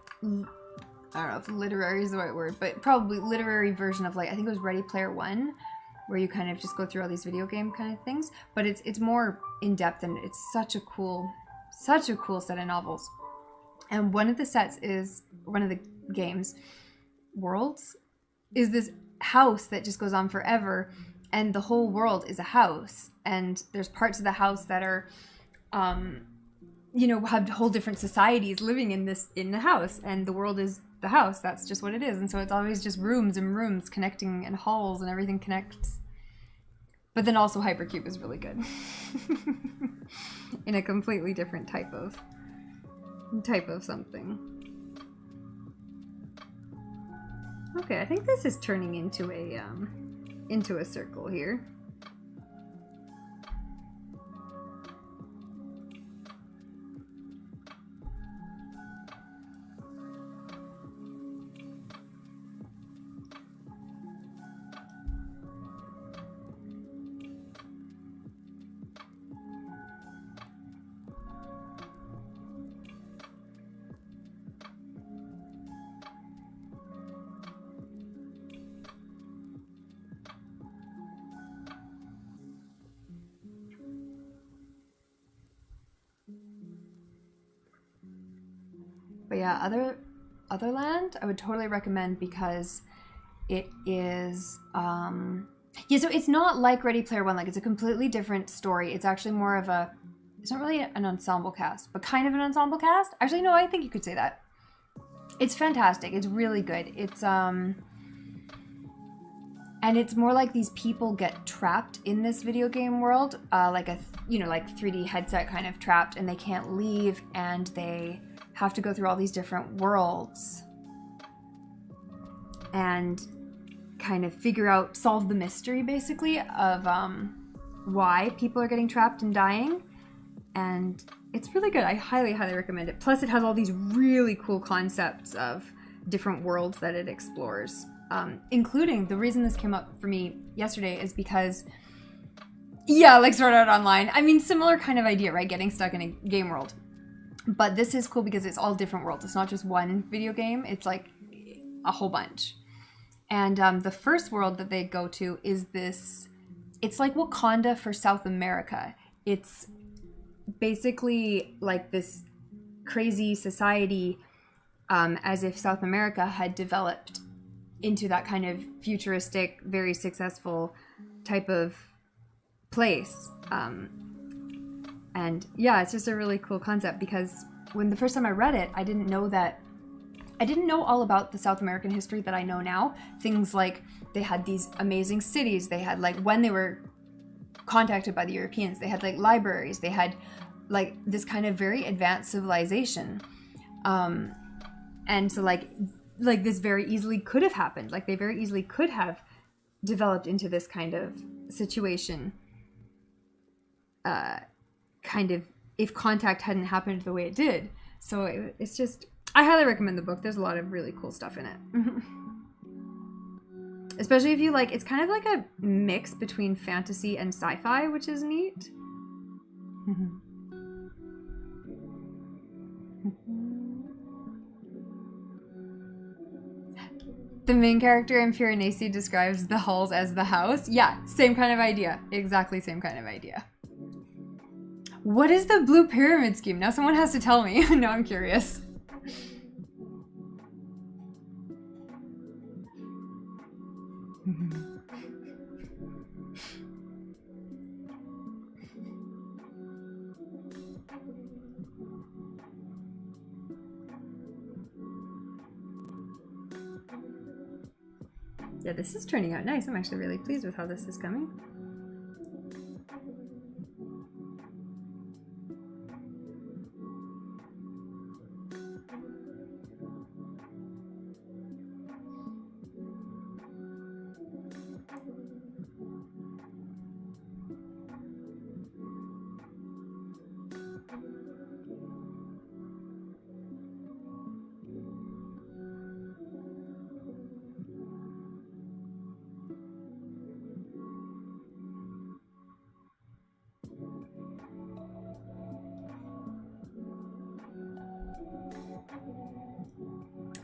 I don't know if literary is the right word, but probably literary version of, like, I think it was Ready Player One, where you kind of just go through all these video game kind of things. But it's more in depth, and it's such a cool set of novels. And one of the sets is, one of the games worlds is this house that just goes on forever, and the whole world is a house, and there's parts of the house that are you know, have whole different societies living in the house, and the world is the house. That's just what it is. And so it's always just rooms and rooms connecting, and halls, and everything connects. But then also Hypercube is really good. In a completely different type of something. Okay, I think this is turning into a circle here. But yeah, Otherland, I would totally recommend, because it is, yeah, so it's not like Ready Player One. Like, it's a completely different story. It's actually more of a, it's not really an ensemble cast, but kind of an ensemble cast. Actually, no, I think you could say that. It's fantastic. It's really good. It's, and it's more like these people get trapped in this video game world, like a, you know, like 3D headset kind of trapped, and they can't leave, and they have to go through all these different worlds and kind of figure out, solve the mystery basically of why people are getting trapped and dying. And it's really good. I highly, highly recommend it. Plus it has all these really cool concepts of different worlds that it explores. Including, the reason this came up for me yesterday is because, yeah, like Sword Art Online. I mean, similar kind of idea, right? Getting stuck in a game world. But this is cool because it's all different worlds. It's not just one video game. It's like a whole bunch. And the first world that they go to is this, it's like Wakanda for South America. It's basically like this crazy society, as if South America had developed into that kind of futuristic, very successful type of place. And yeah, it's just a really cool concept, because when the first time I read it, I didn't know all about the South American history that I know now. Things like they had these amazing cities. They had, like, when they were contacted by the Europeans, they had like libraries. They had like this kind of very advanced civilization. And so like this very easily could have happened. Like they very easily could have developed into this kind of situation. Kind of if contact hadn't happened the way it did. So it's just, I highly recommend the book. There's a lot of really cool stuff in it. Especially if you like, it's kind of like a mix between fantasy and sci-fi, which is neat. The main character in Piranesi describes the halls as the house. Yeah, same kind of idea. Exactly same kind of idea. What is the blue pyramid scheme? Now someone has to tell me. Now I'm curious. Yeah, this is turning out nice. I'm actually really pleased with how this is coming.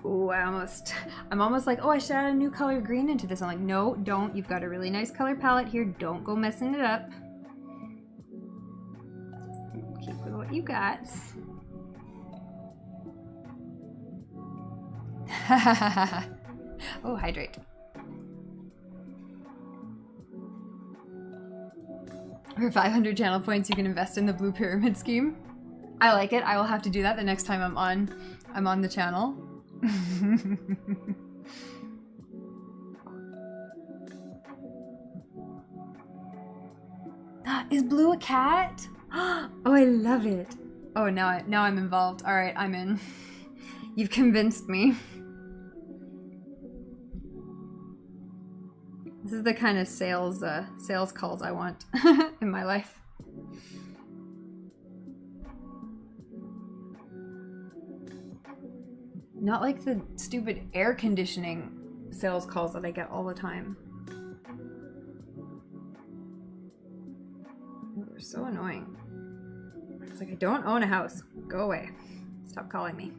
Ooh, I'm almost like, oh, I should add a new color green into this. I'm like, no, don't. You've got a really nice color palette here. Don't go messing it up. Keep with what you got. Oh, hydrate. For 500 channel points, you can invest in the blue pyramid scheme. I like it. I will have to do that the next time I'm on the channel. Is Blue a cat? Oh, I love it. Oh, now I'm involved. All right, I'm in. You've convinced me. This is the kind of sales calls I want in my life. Not like the stupid air conditioning sales calls that I get all the time. They're so annoying. It's like, I don't own a house. Go away. Stop calling me.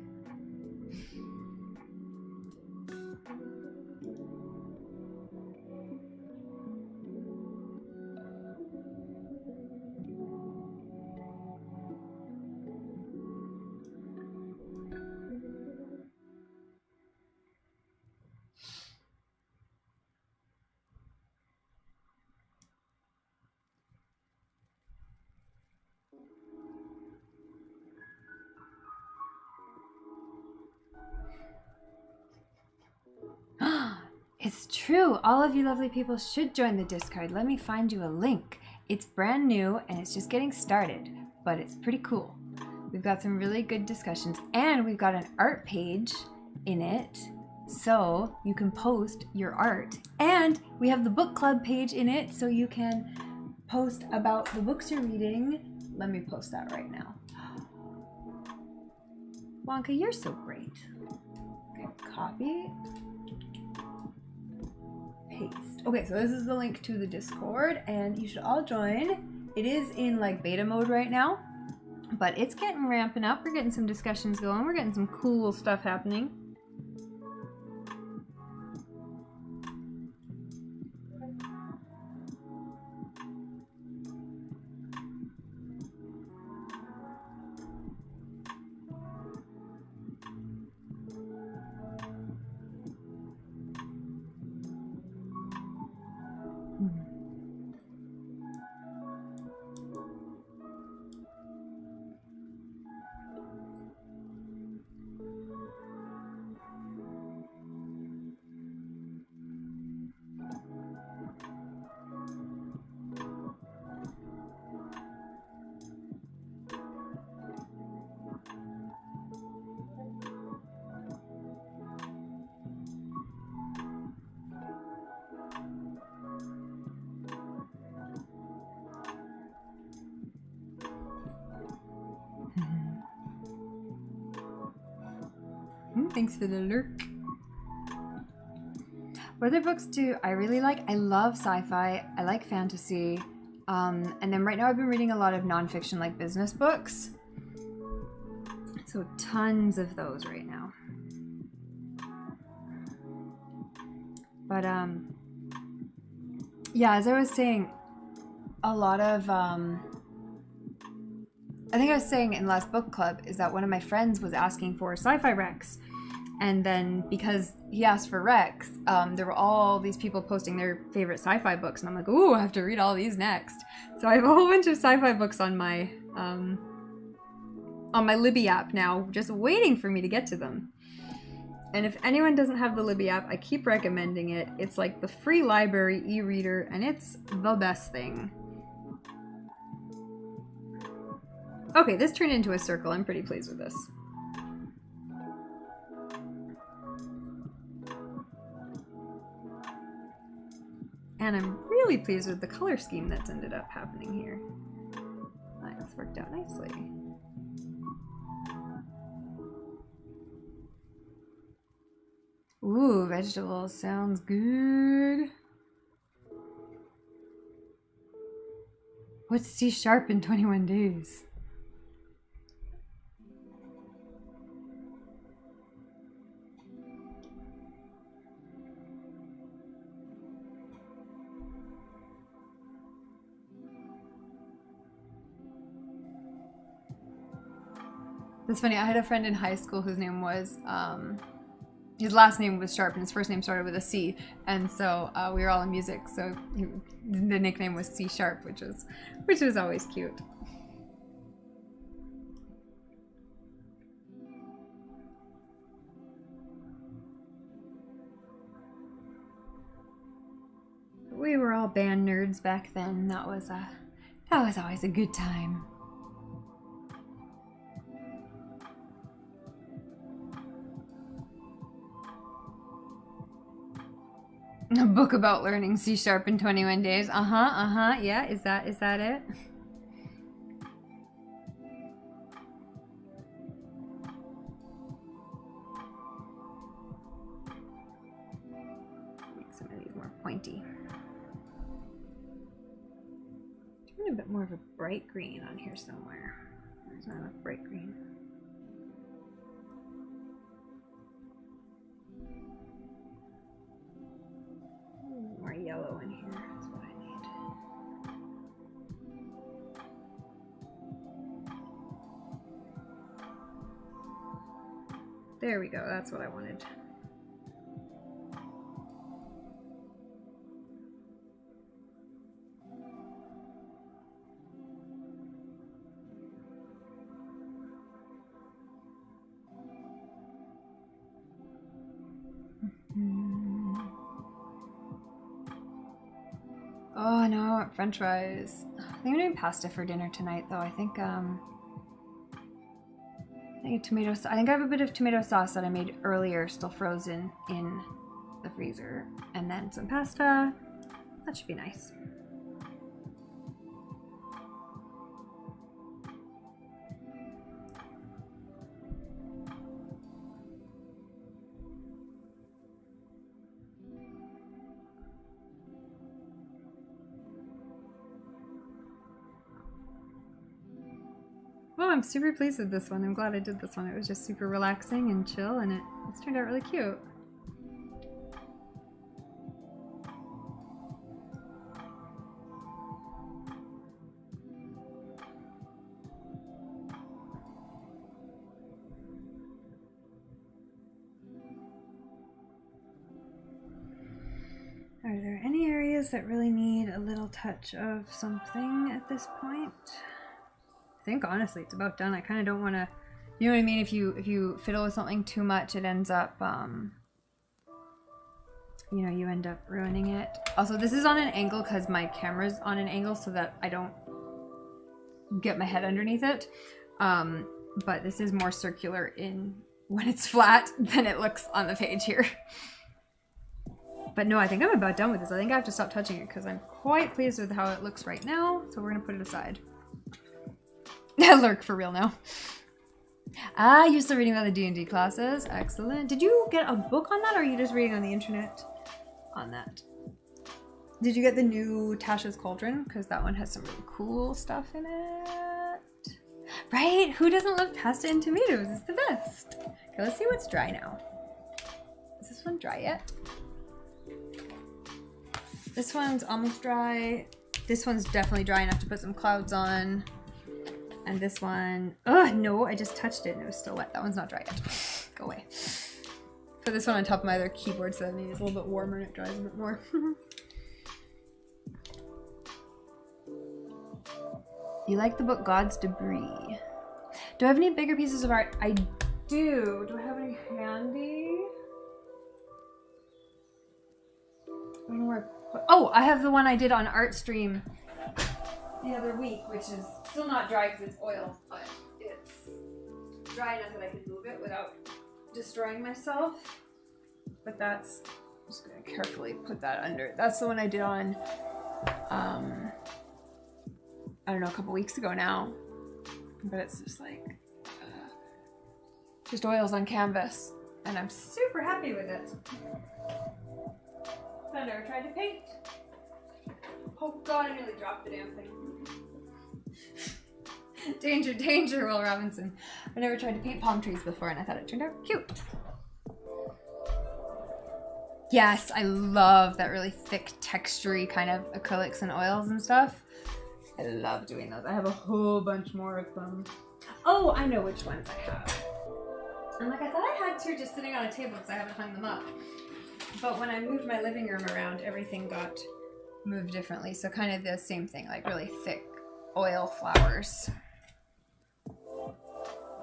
It's true. All of you lovely people should join the Discord. Let me find you a link. It's brand new and it's just getting started, but it's pretty cool. We've got some really good discussions and we've got an art page in it, so you can post your art. And we have the book club page in it, so you can post about the books you're reading. Let me post that right now. Wonka, you're so great. Okay, copy. Paste. Okay, so this is the link to the Discord and you should all join. It is in like beta mode right now, but it's getting ramping up. We're getting some discussions going. We're getting some cool stuff happening. Thanks for the lurk. What other books do I really like? I love sci-fi. I like fantasy. And then right now I've been reading a lot of nonfiction, like business books. So tons of those right now. But yeah, as I was saying, a lot of I think I was saying in last book club is that one of my friends was asking for sci-fi recs, and then because he asked for recs, there were all these people posting their favorite sci-fi books, and I'm like, ooh, I have to read all these next. So I have a whole bunch of sci-fi books on my Libby app now, just waiting for me to get to them. And if anyone doesn't have the Libby app, I keep recommending it. It's like the free library e-reader, and it's the best thing. Okay, this turned into a circle. I'm pretty pleased with this. And I'm really pleased with the color scheme that's ended up happening here. That's worked out nicely. Ooh, vegetables sounds good. What's C# in 21 days? It's funny, I had a friend in high school whose name was, his last name was Sharp and his first name started with a C. And so we were all in music, so the nickname was C#, which was always cute. We were all band nerds back then. That was always a good time. A book about learning C# in 21 days. Yeah, is that it? Make some of these more pointy. Turn a bit more of a bright green on here somewhere. There's not enough bright green. More yellow in here is what I need. There we go, that's what I wanted. Oh no, French fries. I think I'm doing pasta for dinner tonight, though. I think I have a bit of tomato sauce that I made earlier, still frozen in the freezer, and then some pasta. That should be nice. Well, I'm super pleased with this one. I'm glad I did this one. It was just super relaxing and chill, and it's turned out really cute. Are there any areas areas that really need a little touch of something at this point. I think honestly it's about done. I kind of don't want to, you know what I mean? If you fiddle with something too much, it ends up, you know, you end up ruining it. Also, this is on an angle because my camera's on an angle so that I don't get my head underneath it. But this is more circular in when it's flat than it looks on the page here. But no, I think I'm about done with this. I think I have to stop touching it because I'm quite pleased with how it looks right now. So we're gonna put it aside. Lurk for real now. Ah, you're still reading about the D&D classes. Excellent. Did you get a book on that or are you just reading on the internet on that? Did you get the new Tasha's Cauldron? Because that one has some really cool stuff in it. Right? Who doesn't love pasta and tomatoes? It's the best. Okay, let's see what's dry now. Is this one dry yet? This one's almost dry. This one's definitely dry enough to put some clouds on. And this one, oh no, I just touched it and it was still wet. That one's not dry yet. Go away. Put this one on top of my other keyboard so that maybe it's a little bit warmer and it dries a bit more. You like the book God's Debris. Do I have any bigger pieces of art? I do. Do I have any handy? I don't know where I put, oh, I have the one I did on Artstream the other week, which is still not dry because it's oil, but it's dry enough that I can move it without destroying myself. But that's, I'm just gonna carefully put that under. That's the one I did on, I don't know, a couple weeks ago now. But it's just like, just oils on canvas. And I'm super happy with it. I never tried to paint. Oh God, I nearly dropped the damn thing. Danger, danger, Will Robinson. I never tried to paint palm trees before and I thought it turned out cute. Yes, I love that really thick, textury kind of acrylics and oils and stuff. I love doing those. I have a whole bunch more of them. Oh, I know which ones I have. I'm like, I thought I had two just sitting on a table because I haven't hung them up. But when I moved my living room around, everything got moved differently. So kind of the same thing, like really thick oil flowers.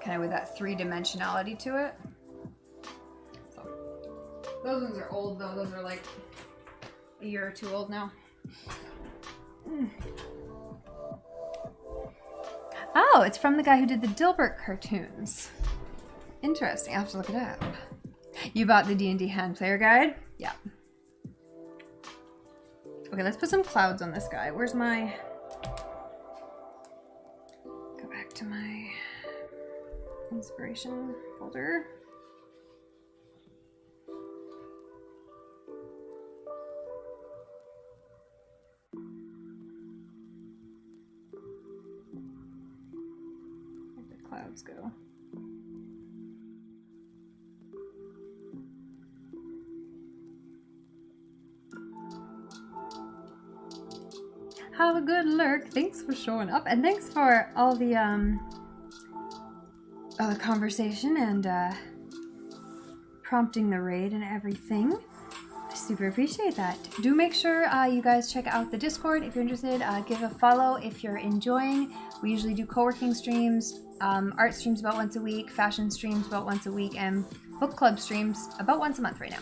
Kind of with that three-dimensionality to it. So those ones are old though. Those are like a year or two old now. Oh, it's from the guy who did the Dilbert cartoons. Interesting, I'll have to look it up. You bought the D&D hand player guide? Yeah. Okay, let's put some clouds on this guy. Where's my... Go back to my inspiration folder. Where'd the clouds go? Have a good lurk. Thanks for showing up, and thanks for all the conversation and prompting the raid and everything. I super appreciate that. Do make sure you guys check out the Discord if you're interested. Give a follow if you're enjoying. We usually do co-working streams, art streams about once a week, fashion streams about once a week, and book club streams about once a month right now.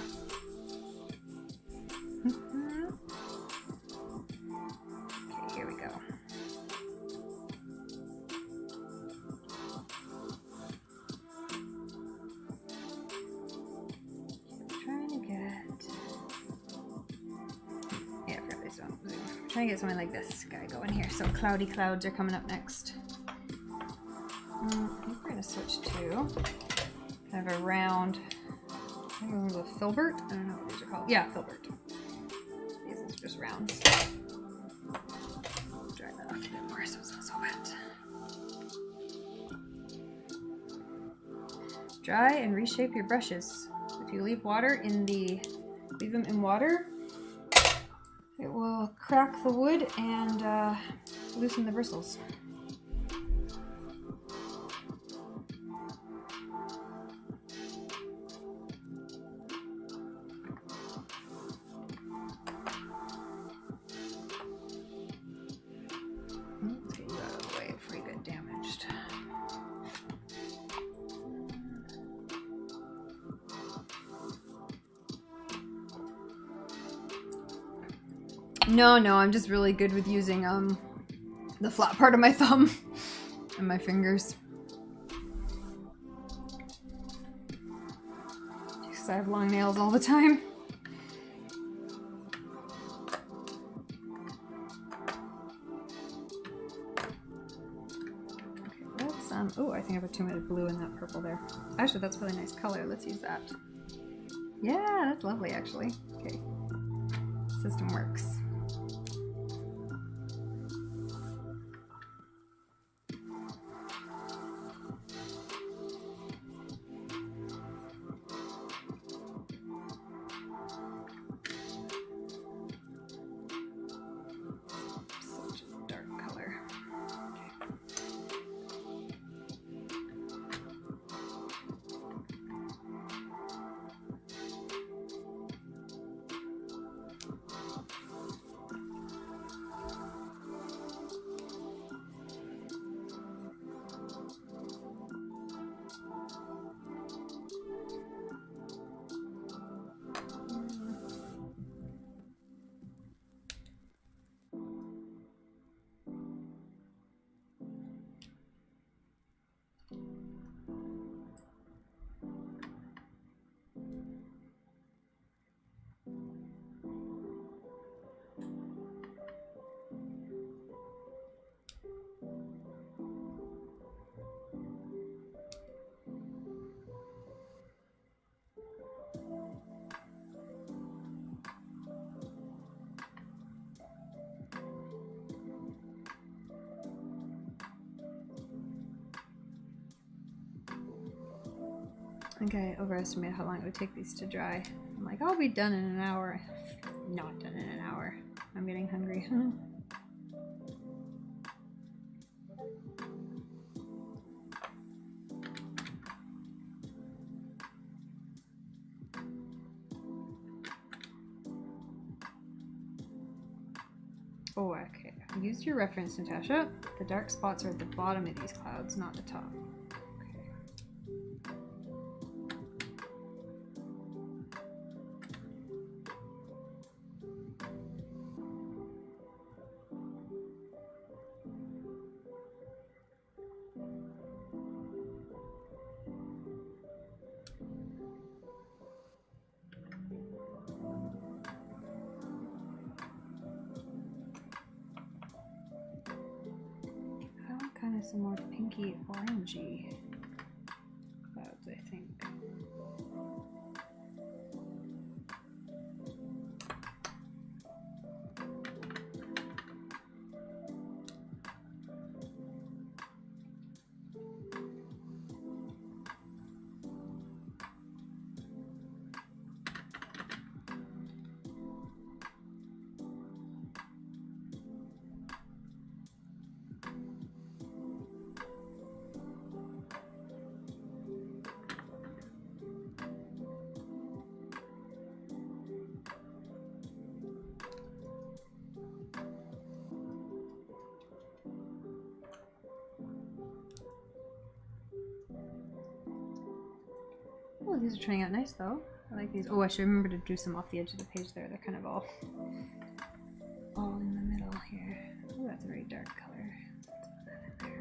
Trying to get something like this guy going here. So cloudy clouds are coming up next. I think we're gonna switch to kind of a round, I think it was a filbert. I don't know what these are called. Yeah, filbert. These are just rounds. Dry that off a bit more so it's not so wet. Dry and reshape your brushes. If you leave them in water, it will crack the wood and loosen the bristles. No, I'm just really good with using the flat part of my thumb and my fingers. Because I have long nails all the time. Okay, let's oh, I think I put too much blue in that purple there. Actually, that's a really nice color. Let's use that. Yeah, that's lovely actually. Okay. System works. Such a dark color. I think I overestimated how long it would take these to dry. I'm like, I'll be done in an hour. Not done in an hour. I'm getting hungry. Oh, okay. Use your reference, Natasha. The dark spots are at the bottom of these clouds, not the top. Kind of some more pinky orangey clouds, I think. Oh, these are turning out nice though. I like these. Oh, I should remember to do some off the edge of the page there. They're kind of all in the middle here. Oh, that's a very dark color. Let's put that in there.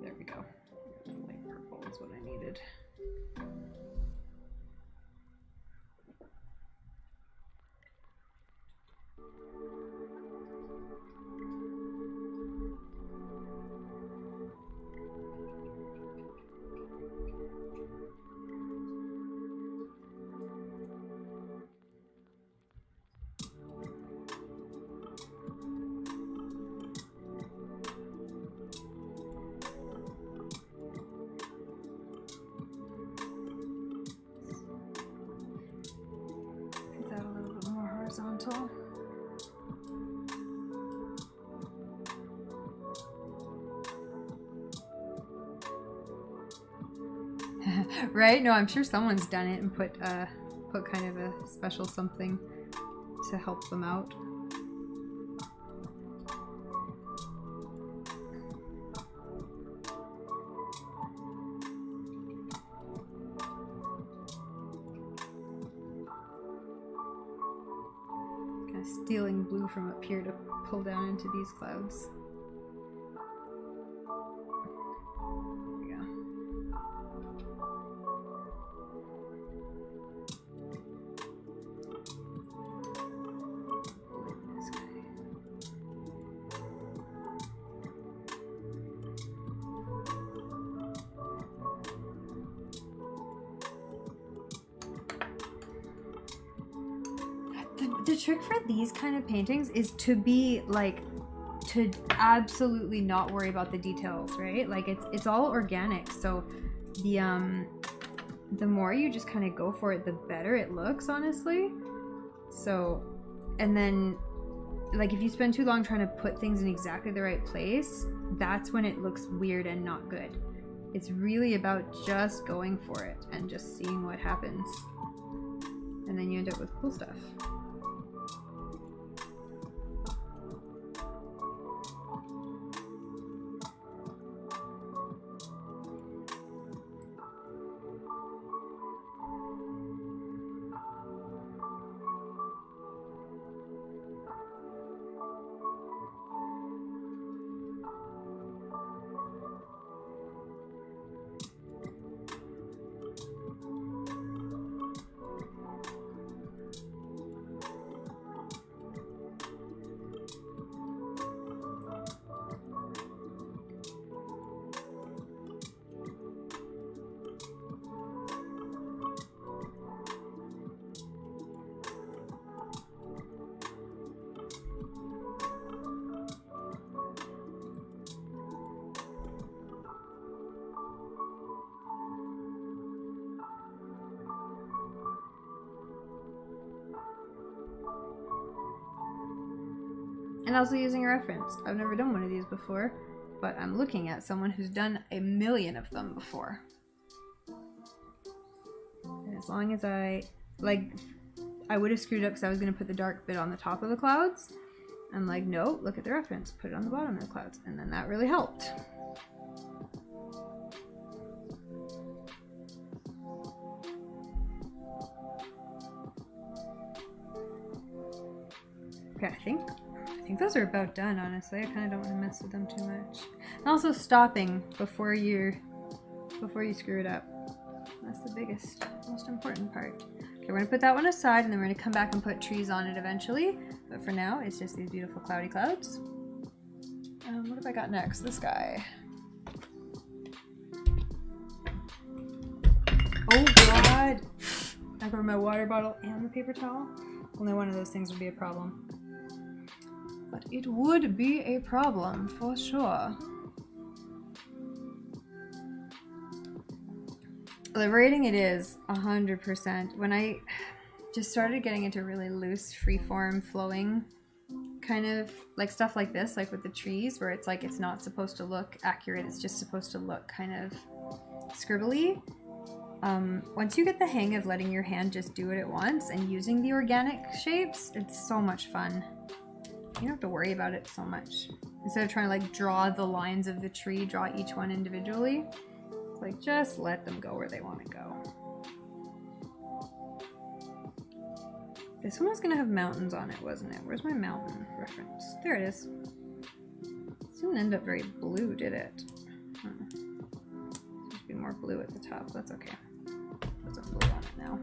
There we go. Light purple is what I needed. Horizontal. Right? No, I'm sure someone's done it and put kind of a special something to help them out. Kind of stealing blue from up here to pull down into these clouds. The trick for these kind of paintings is to be like, to absolutely not worry about the details, right? Like it's all organic, so the more you just kind of go for it, the better it looks, honestly. So, and then like if you spend too long trying to put things in exactly the right place, that's when it looks weird and not good. It's really about just going for it and just seeing what happens, and then you end up with cool stuff. And also using a reference. I've never done one of these before, but I'm looking at someone who's done a million of them before. And as long as I would have screwed up because I was going to put the dark bit on the top of the clouds. I'm like, no, look at the reference, put it on the bottom of the clouds. And then that really helped. Okay, I think those are about done, honestly. I kind of don't want to mess with them too much. And also stopping before you screw it up. That's the biggest, most important part. Okay, we're gonna put that one aside, and then we're gonna come back and put trees on it eventually. But for now, it's just these beautiful cloudy clouds. What have I got next? This guy. Oh God! I grabbed my water bottle and the paper towel. Only one of those things would be a problem. But it would be a problem for sure. Liberating it is 100%. When I just started getting into really loose, freeform, flowing kind of like stuff like this, like with the trees, where it's like it's not supposed to look accurate, it's just supposed to look kind of scribbly. Once you get the hang of letting your hand just do it at once and using the organic shapes, it's so much fun. You don't have to worry about it so much. Instead of trying to like draw the lines of the tree, draw each one individually, it's like just let them go where they want to go. This one was gonna have mountains on it, wasn't it? Where's my mountain reference? There it is. This didn't end up very blue, did it? Supposed to be more blue at the top. That's okay. Put some blue on it now.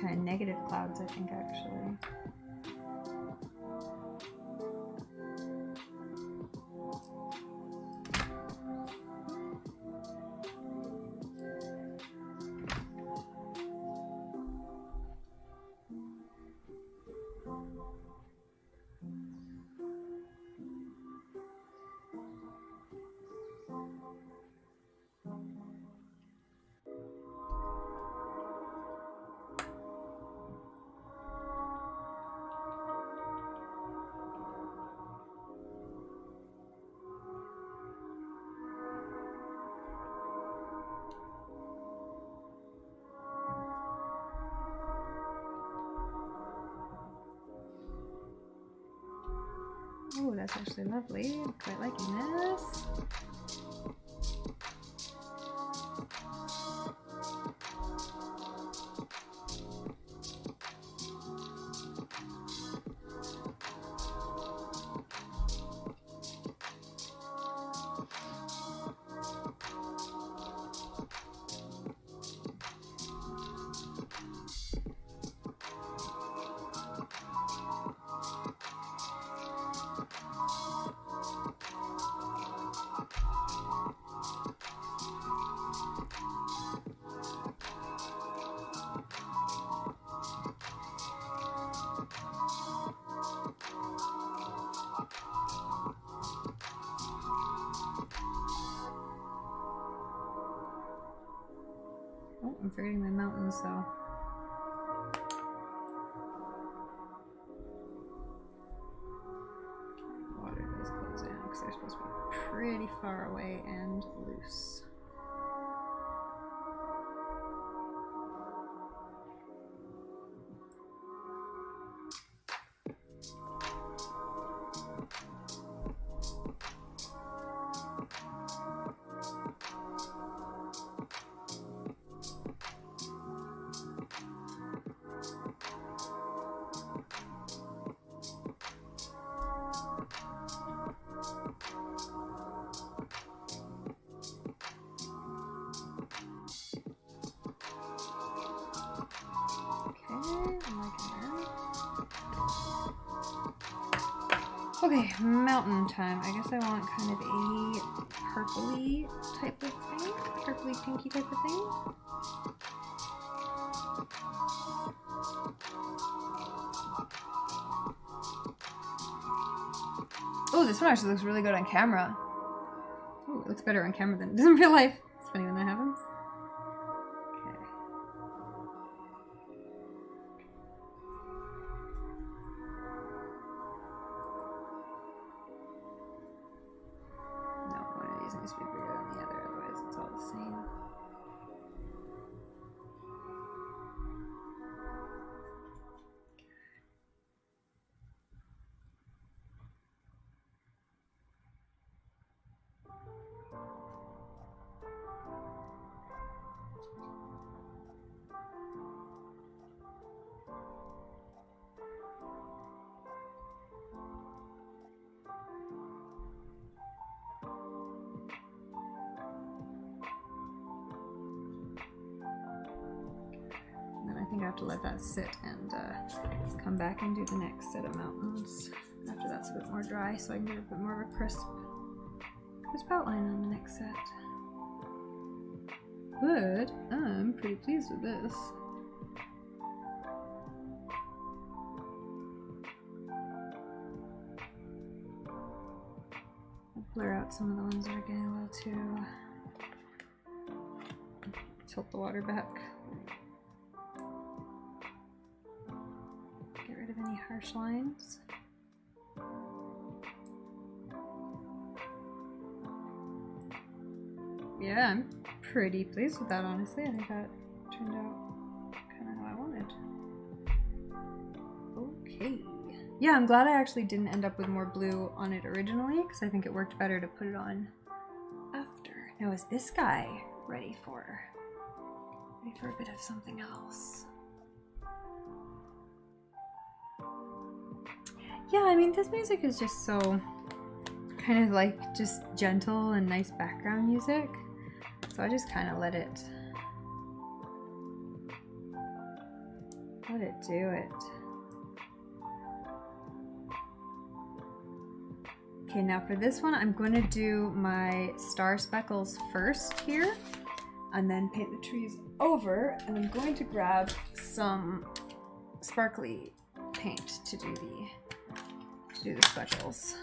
Kind of negative clouds, I think, actually. Oh, that's actually lovely. I'm quite liking this. Oh, I'm forgetting my mountains, so. Water does close in because they're supposed to be pretty far away and loose. Okay, mountain time. I guess I want kind of a purpley type of thing. Purpley pinky type of thing. Oh, this one actually looks really good on camera. Oh, it looks better on camera than it does in real life. It's funny when that happens. Needs to be bigger than the other, otherwise it's all the same. I think I have to let that sit and come back and do the next set of mountains after that's a bit more dry, so I can get a bit more of a crisp outline on the next set. But I'm pretty pleased with this. I'll blur out some of the ones that are getting a little too... Tilt the water back. Any harsh lines. Yeah, I'm pretty pleased with that, honestly. I think that turned out kind of how I wanted. Okay. Yeah, I'm glad I actually didn't end up with more blue on it originally, because I think it worked better to put it on after. Now, is this guy ready for a bit of something else? Yeah, I mean, this music is just so kind of like just gentle and nice background music. So I just kind of let it do it. Okay, now for this one, I'm going to do my star speckles first here and then paint the trees over, and I'm going to grab some sparkly paint to do the speckles.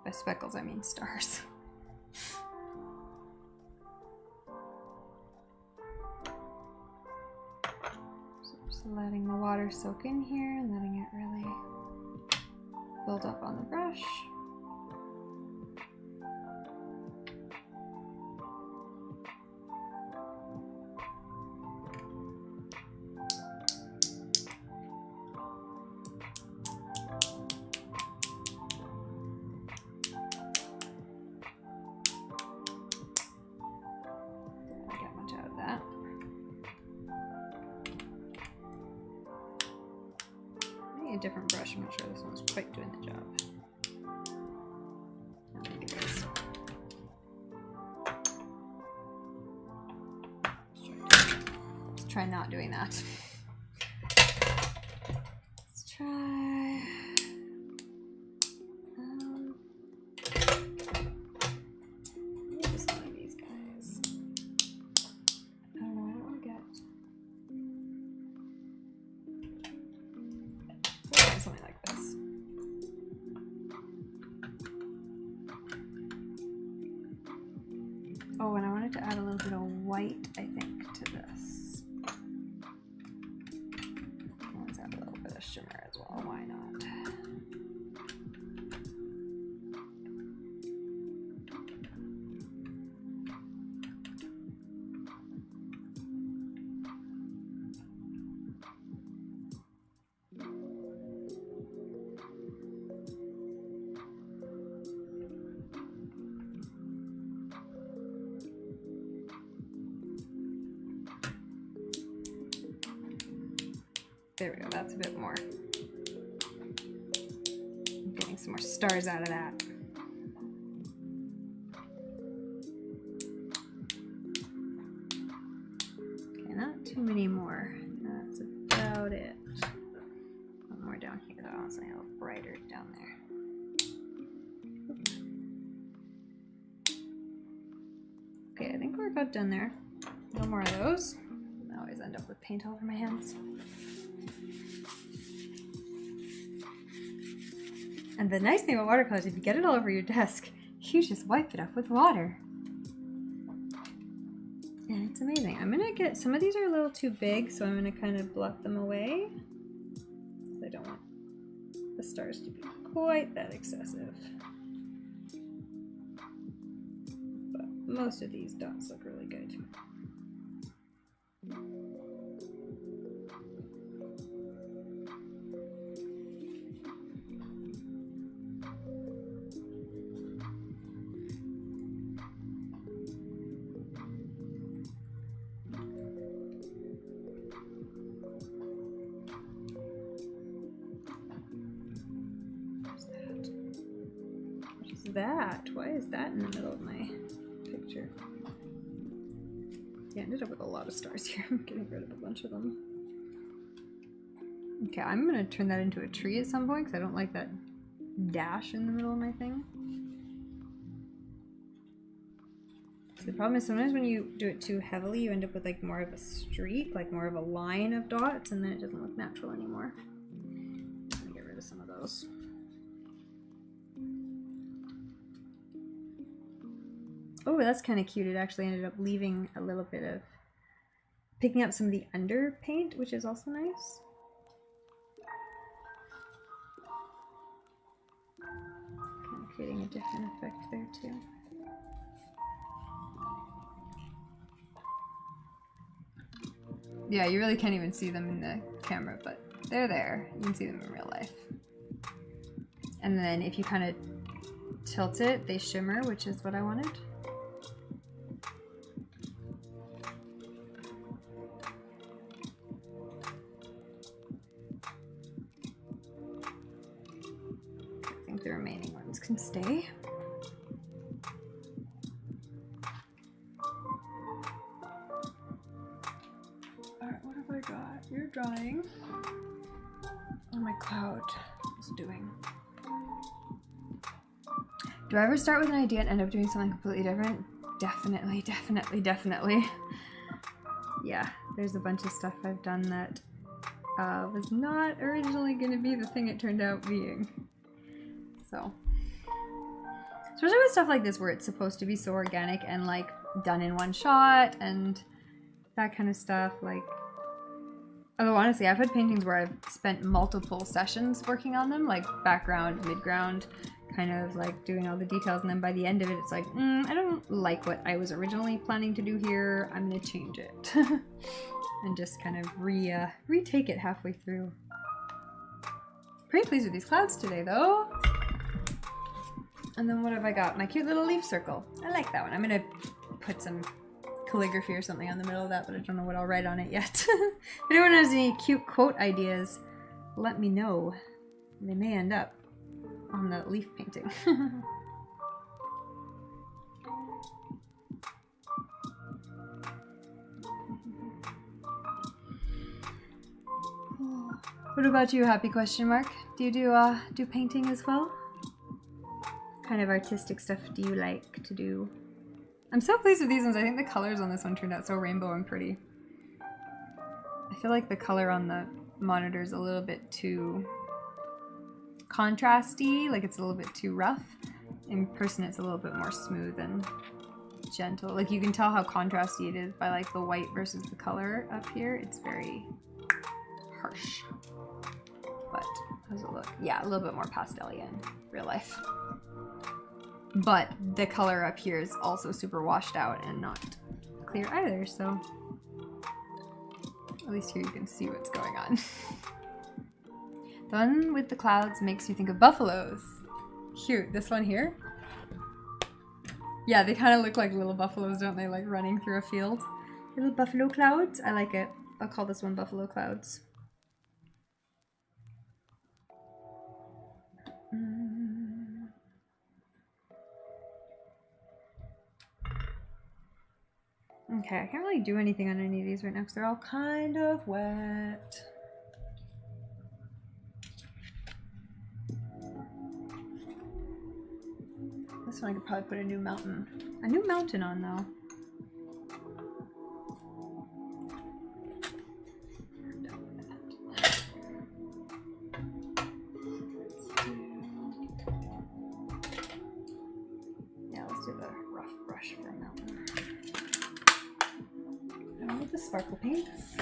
By speckles, I mean stars. Just letting the water soak in here, letting it really build up on the brush. Didn't get much out of that. A different brush. I'm not sure this one's quite doing the job. I think it is. Let's try not doing that. Let's try. Maybe just one of these guys. I don't know. I don't want to get. Something like this. Oh, and I wanted to add a little bit of white, I think, to this. Let's add a little bit of shimmer as well. Why not? There we go, that's a bit more. I'm getting some more stars out of that. Okay, not too many more. That's about it. One more down here though. I want something a little brighter down there. Okay, I think we're about done there. No more of those. I always end up with paint all over my hands. And the nice thing about watercolors, if you get it all over your desk, you just wipe it up with water. And it's amazing. I'm gonna get, some of these are a little too big, so I'm gonna kind of bluff them away. I don't want the stars to be quite that excessive. But most of these dots look really good. That? Why is that in the middle of my picture? Yeah, I ended up with a lot of stars here. I'm getting rid of a bunch of them. Okay, I'm gonna turn that into a tree at some point because I don't like that dash in the middle of my thing. So the problem is sometimes when you do it too heavily, you end up with like more of a streak, like more of a line of dots, and then it doesn't look natural anymore. I'm gonna get rid of some of those. Oh, that's kind of cute. It actually ended up leaving a little bit of, picking up some of the under paint, which is also nice. Kind of creating a different effect there too. Yeah, you really can't even see them in the camera, but they're there. You can see them in real life. And then if you kind of tilt it, they shimmer, which is what I wanted. The remaining ones can stay. Alright, what have I got? You're drawing. Oh, my cloud is doing. Do I ever start with an idea and end up doing something completely different? Definitely, definitely, definitely. Yeah, there's a bunch of stuff I've done that was not originally going to be the thing it turned out being. So, especially with stuff like this where it's supposed to be so organic and like done in one shot and that kind of stuff, like Although honestly, I've had paintings where I've spent multiple sessions working on them, like background, midground, kind of like doing all the details, and then by the end of it, it's like, I don't like what I was originally planning to do here. I'm gonna change it. And just kind of retake it halfway through. Pretty pleased with these clouds today, though. And then what have I got? My cute little leaf circle. I like that one. I'm gonna put some calligraphy or something on the middle of that, but I don't know what I'll write on it yet. If anyone has any cute quote ideas, let me know. They may end up on the leaf painting. What about you, Happy Question Mark? Do you do painting as well? What kind of artistic stuff do you like to do? I'm so pleased with these ones. I think the colors on this one turned out so rainbow and pretty. I feel like the color on the monitor is a little bit too contrasty, like it's a little bit too rough. In person it's a little bit more smooth and gentle. Like you can tell how contrasty it is by like the white versus the color up here. It's very harsh. But how does it look? Yeah, a little bit more pastel-y in real life. But the color up here is also super washed out and not clear either, so at least here you can see what's going on. The one with the clouds makes you think of buffaloes. Cute. This one here. Yeah, they kind of look like little buffaloes, don't they? Like running through a field. Little buffalo clouds. I like it. I'll call this one Buffalo Clouds. Okay, I can't really do anything on any of these right now because they're all kind of wet. This one I could probably put a new mountain on though. Yeah, let's do the rough brush for a mountain. And with the sparkle paints.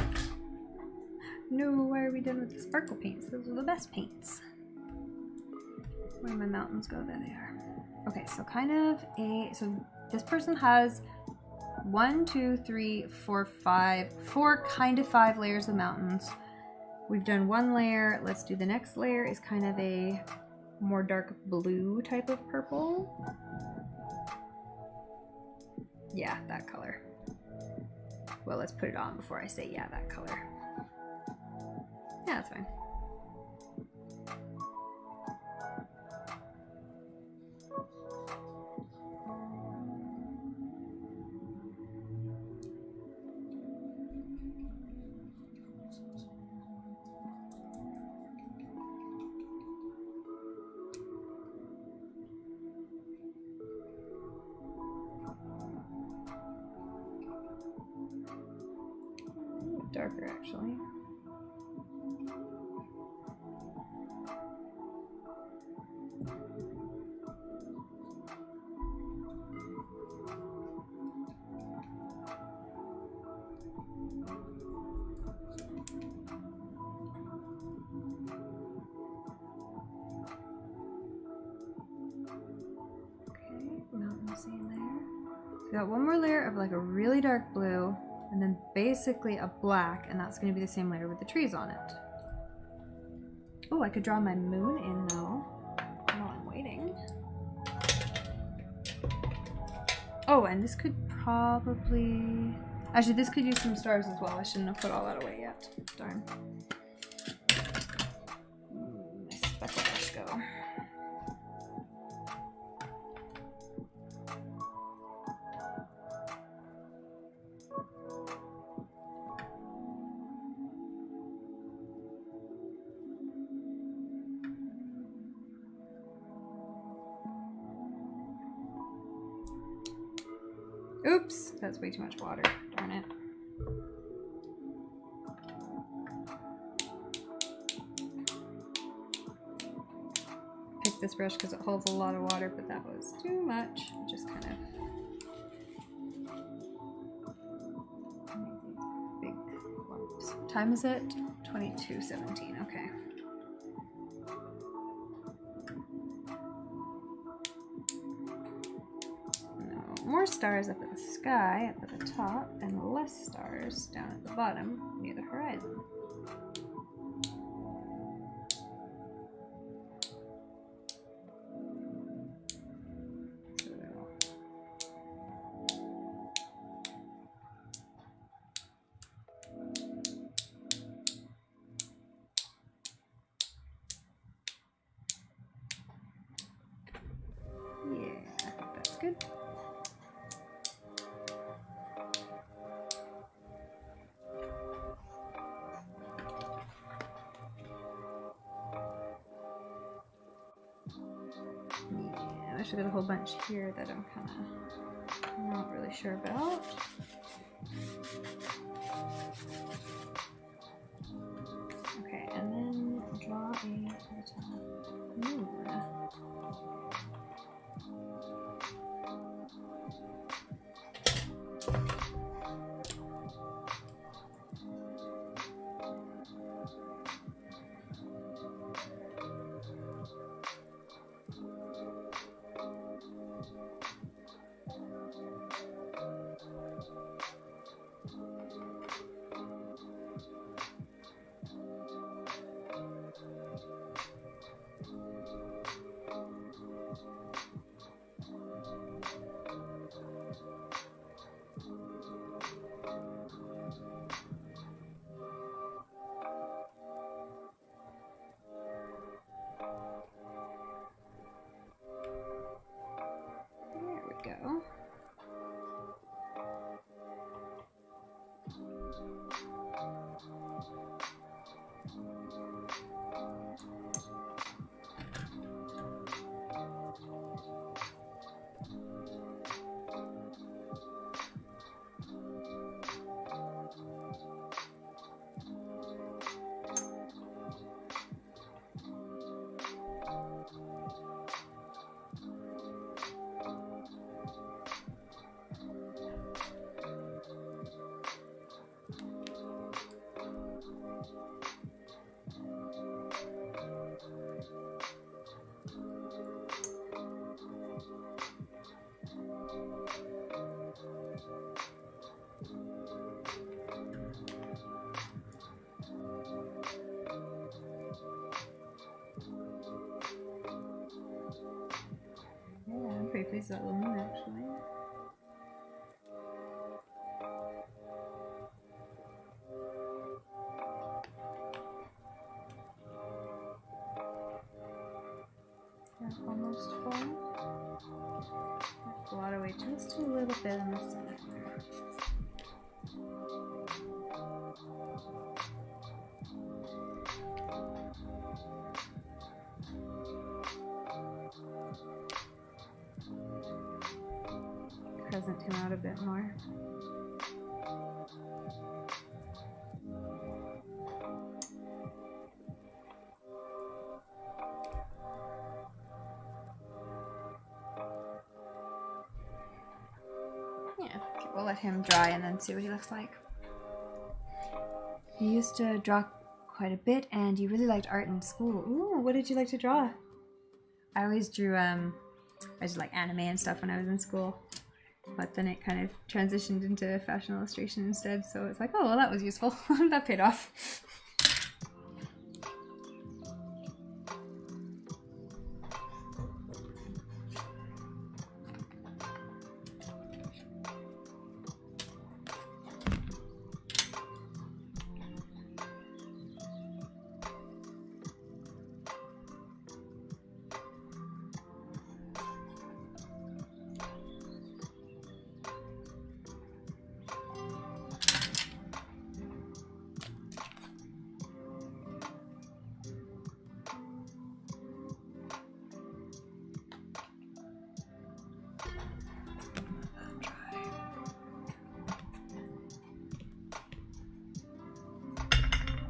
No, why are we done with the sparkle paints? Those are the best paints. Where do my mountains go? There they are. Okay, so so this person has 1, 2, 3, 4, 5, 4 kind of 5 layers of mountains. We've done one layer. Let's do the next layer is kind of a more dark blue type of purple. Yeah, that color. Well, let's put it on before I say yeah, that color. Yeah, that's fine. Darker actually. Okay, mountain scene there. So we got one more layer of like a really dark blue. And then basically a black, and that's going to be the same layer with the trees on it. Oh, I could draw my moon in though, while I'm waiting. Oh, and this could probably... Actually, this could use some stars as well. I shouldn't have put all that away yet. Darn. My speckle brush go. Oops, that's way too much water. Darn it. Pick this brush because it holds a lot of water, but that was too much. Just kind of big lumps of time is it? 22:17. Okay. No, more stars up at the sky, up at the top, and less stars down at the bottom near the horizon. Good. Yeah, I should get a whole bunch here that I'm kind of not really sure about. Okay, and then draw a moon. Go. Yeah, I'm pretty pleased with that little moon actually. Yeah, almost full. Left a lot of weight, just a little bit in the center. Crescent him out a bit more. Yeah, okay, we'll let him dry and then see what he looks like. He used to draw quite a bit and you really liked art in school. Ooh, what did you like to draw? I always drew, I just like anime and stuff when I was in school. But then it kind of transitioned into fashion illustration instead, so it's like, oh, well, that was useful. That paid off.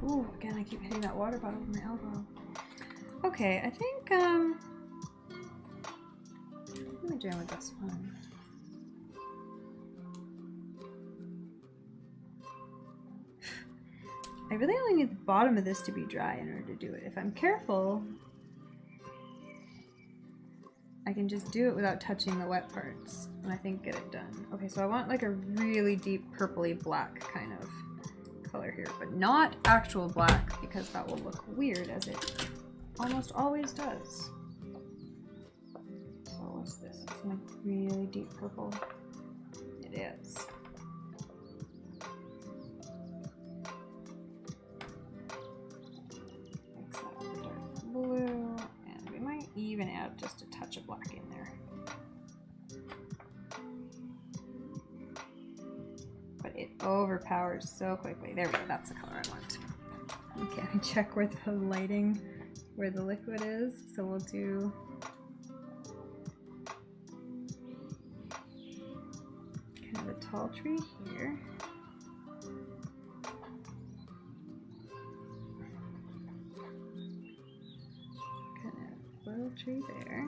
Ooh, again, I keep hitting that water bottle with my elbow. Okay, I think, what am I doing with this one? I really only need the bottom of this to be dry in order to do it. If I'm careful, I can just do it without touching the wet parts and I think get it done. Okay, so I want like a really deep purpley black kind of color here, but not actual black because that will look weird as it almost always does. So what's this? It's like really deep purple. It is. Mix that with the dark blue, and we might even add just a touch of black in there. But it overpowers so quickly. There we go, that's the color I want. Okay, I check where the lighting, where the liquid is. So we'll do kind of a tall tree here. Kind of a little tree there.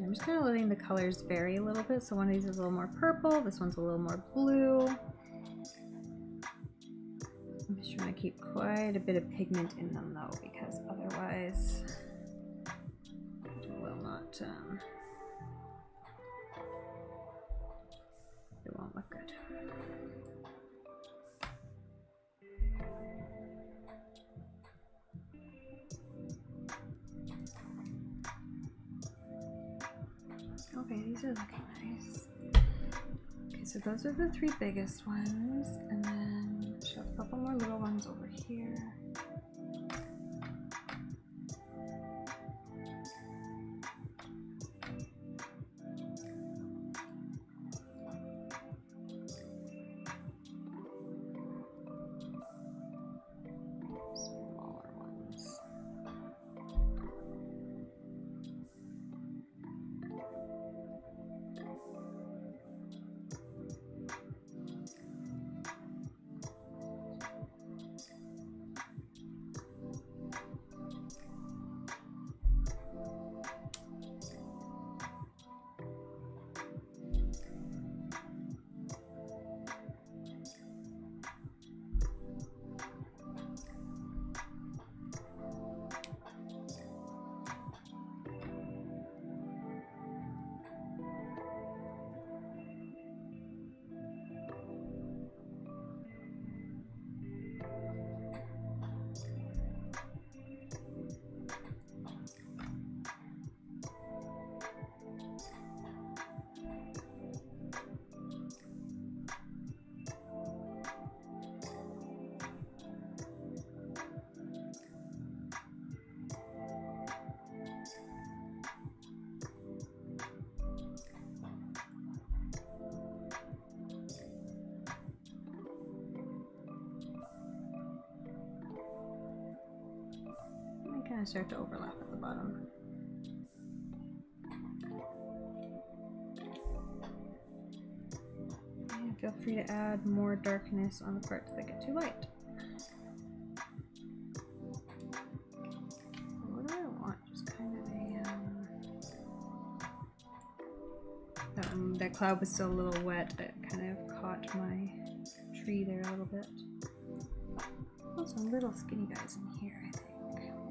I'm just kind of letting the colors vary a little bit. So one of these is a little more purple, this one's a little more blue. I'm just trying to keep quite a bit of pigment in them though, because otherwise it will not, it won't look good. Okay, these are looking nice. Okay, so those are the three biggest ones, and then shove a couple more little ones over here. Smaller ones. Kind of start to overlap at the bottom. And feel free to add more darkness on the parts that get too light. What do I want? Just kind of a that cloud was still a little wet. It kind of caught my tree there a little bit. Oh, some little skinny guys in here, I think.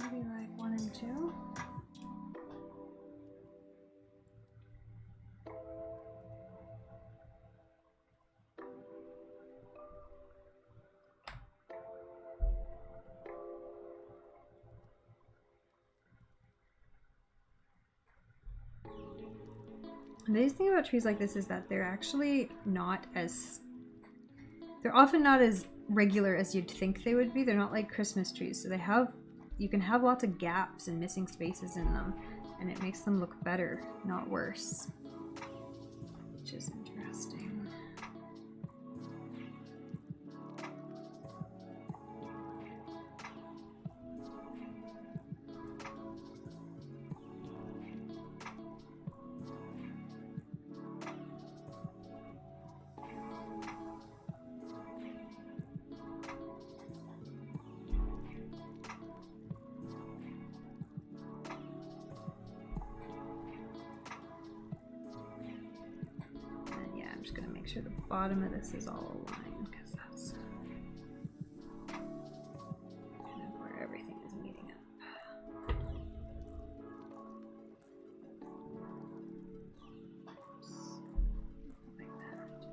Maybe like 1 and 2. The nice thing about trees like this is that they're actually not as... They're often not as regular as you'd think they would be. They're not like Christmas trees. So they have... You can have lots of gaps and missing spaces in them. And it makes them look better, not worse. Which is interesting. I'm just going to make sure the bottom of this is all aligned because that's kind of where everything is meeting up. Like that.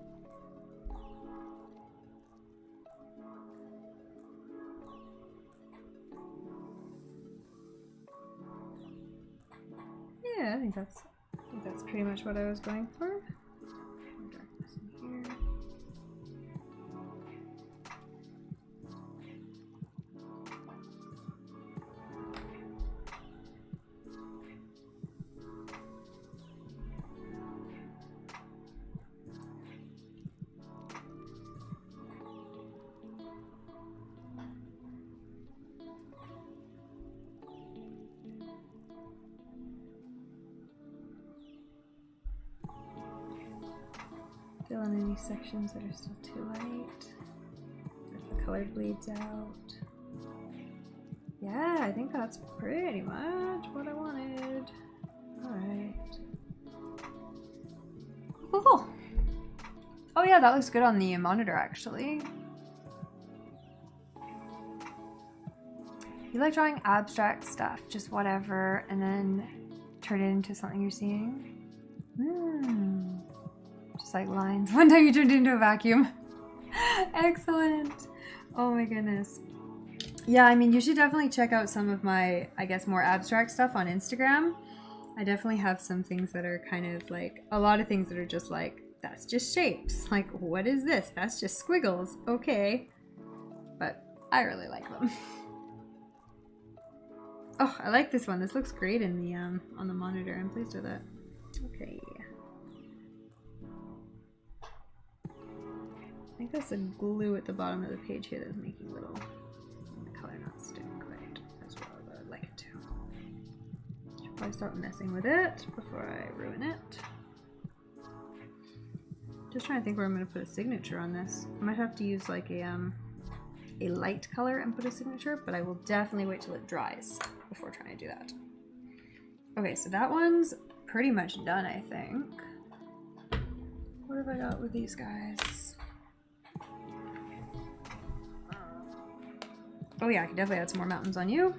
Yeah, I think that's pretty much what I was going for. Fill in any sections that are still too light. If the color bleeds out. Yeah, I think that's pretty much what I wanted. Alright. Cool. Oh yeah, that looks good on the monitor actually. You like drawing abstract stuff, just whatever, and then turn it into something you're seeing? Just like lines. One time you turned it into a vacuum. Excellent. Oh my goodness. Yeah, I mean, you should definitely check out some of my, I guess, more abstract stuff on Instagram. I definitely have some things that are kind of like, a lot of things that are just like, that's just shapes. Like, what is this? That's just squiggles. Okay. But I really like them. Oh, I like this one. This looks great in the on the monitor. I'm pleased with it. Okay. I think that's the glue at the bottom of the page here that's making the color not stick quite as well as I'd like it to. Should probably stop messing with it before I ruin it. Just trying to think where I'm going to put a signature on this. I might have to use like a light color and put a signature, but I will definitely wait till it dries before trying to do that. Okay, so that one's pretty much done, I think. What have I got with these guys? Oh yeah, I can definitely add some more mountains on you.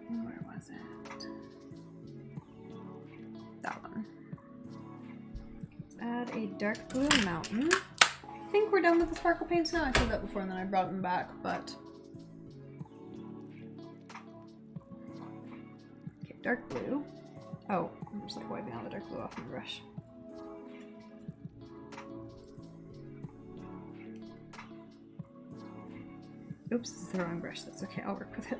Where was it? That one. Let's add a dark blue mountain. I think we're done with the sparkle paints now. I said that before and then I brought them back, but... Okay, dark blue. Oh, I'm just like wiping all the dark blue off my brush. Oops, this is the wrong brush. That's okay, I'll work with it.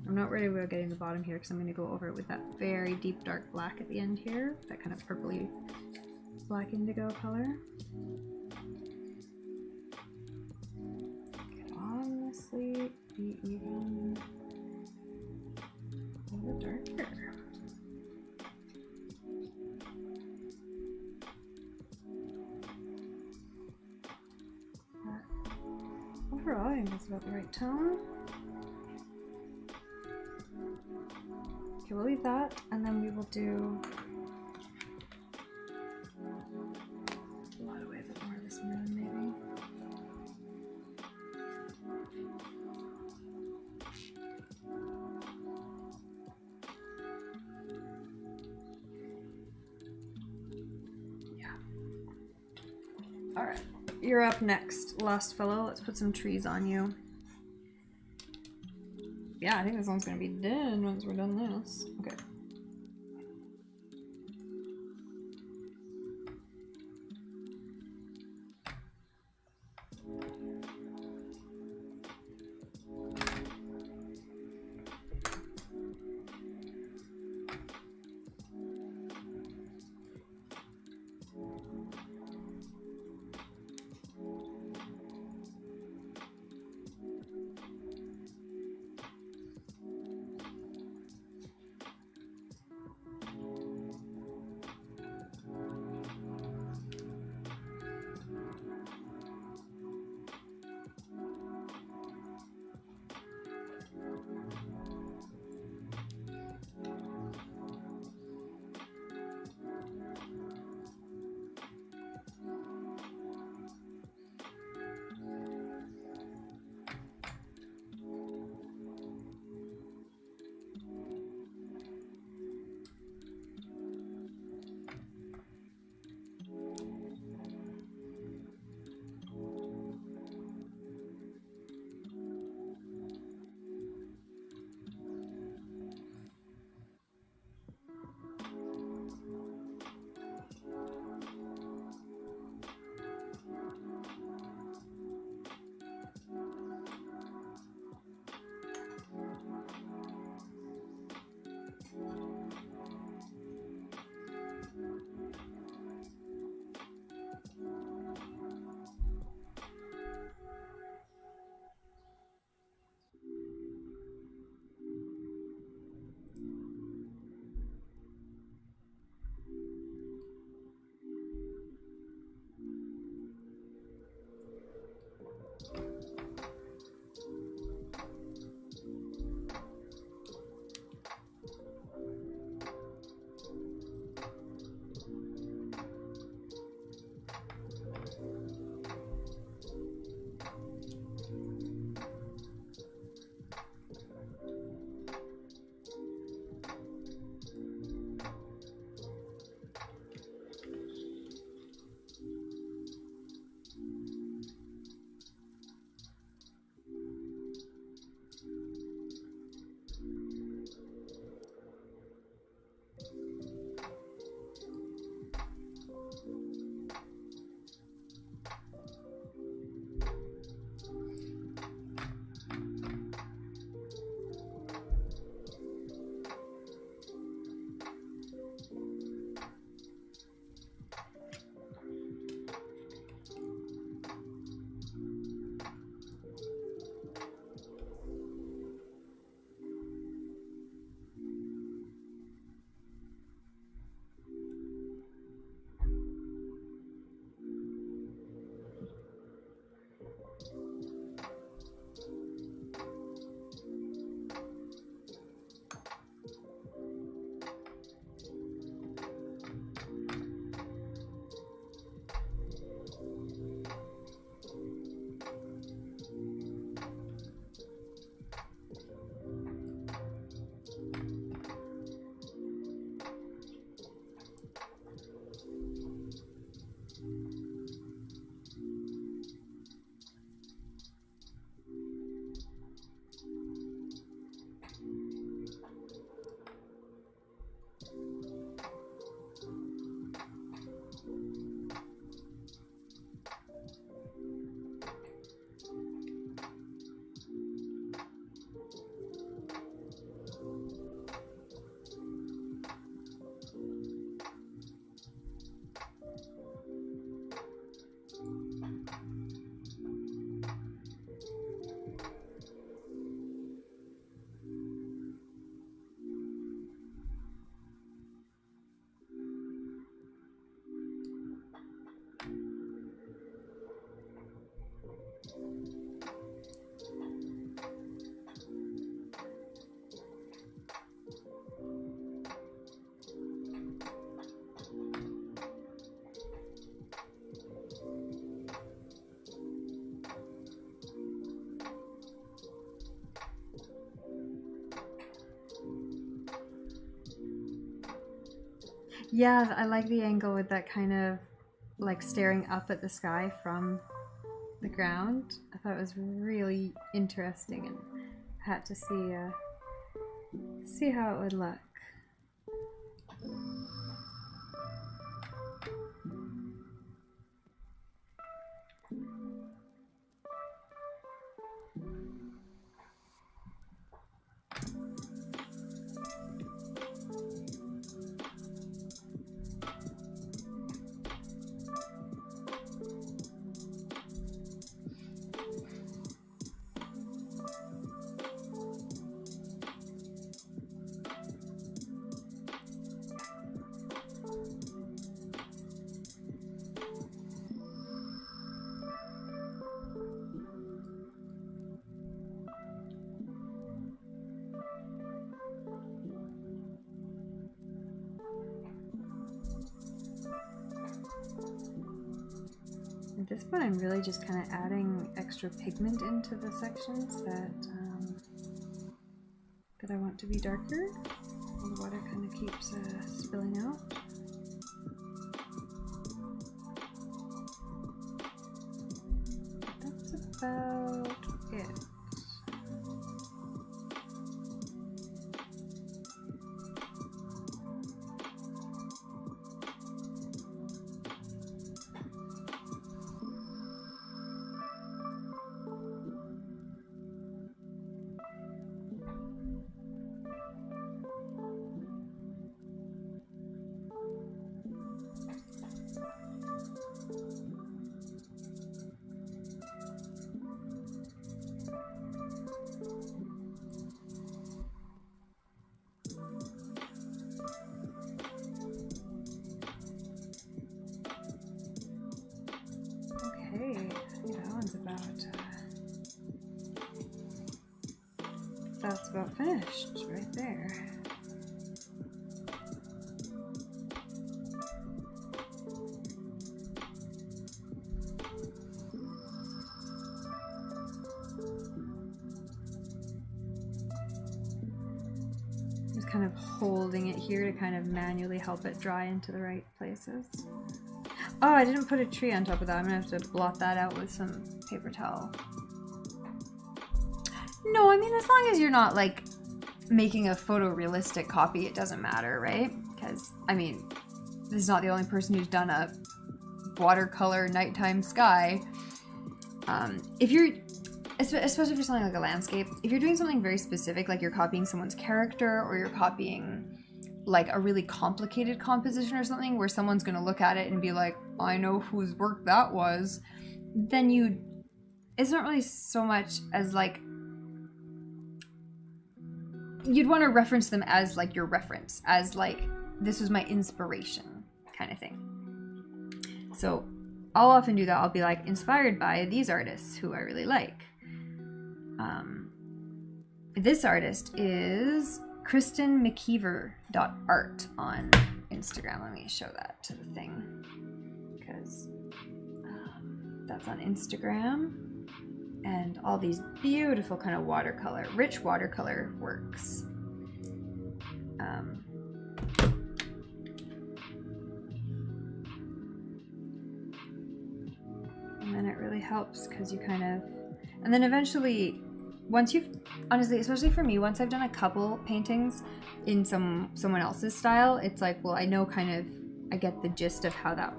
I'm not worried about getting the bottom here because I'm going to go over it with that very deep dark black at the end here, that kind of purpley black indigo color. Could honestly be even a little darker. overall, I think that's about the right tone. Okay, we'll leave that, and then we will do a lot away a bit more of this moon, maybe. Yeah. All right, you're up next, last fellow. Let's put some trees on you. Yeah, I think this one's gonna be done once we're done this. Okay. Yeah, I like the angle with that kind of like staring up at the sky from the ground. I thought it was really interesting and had to see how it would look. At this point, I'm really just kind of adding extra pigment into the sections that I want to be darker. The water kind of keeps spilling out. That's about it. That's about finished right there. Just kind of holding it here to kind of manually help it dry into the right places. Oh, I didn't put a tree on top of that. I'm gonna have to blot that out with some paper towel. No, I mean, as long as you're not like making a photorealistic copy, it doesn't matter, right? Because, I mean, this is not the only person who's done a watercolor nighttime sky. If you're, especially for something like a landscape, if you're doing something very specific, like you're copying someone's character or you're copying like a really complicated composition or something where someone's going to look at it and be like, I know whose work that was, then it's not really so much as like, you'd want to reference them as like your reference, as like, this was my inspiration kind of thing. So I'll often do that. I'll be like, inspired by these artists who I really like. This artist is KristenMcKeever.art on Instagram. Let me show that to the thing, because that's on Instagram. And all these beautiful kind of watercolor, rich watercolor works. And then it really helps because you kind of, and then eventually, once you've, honestly, especially for me, once I've done a couple paintings in someone else's style, it's like, well, I know kind of, I get the gist of how that,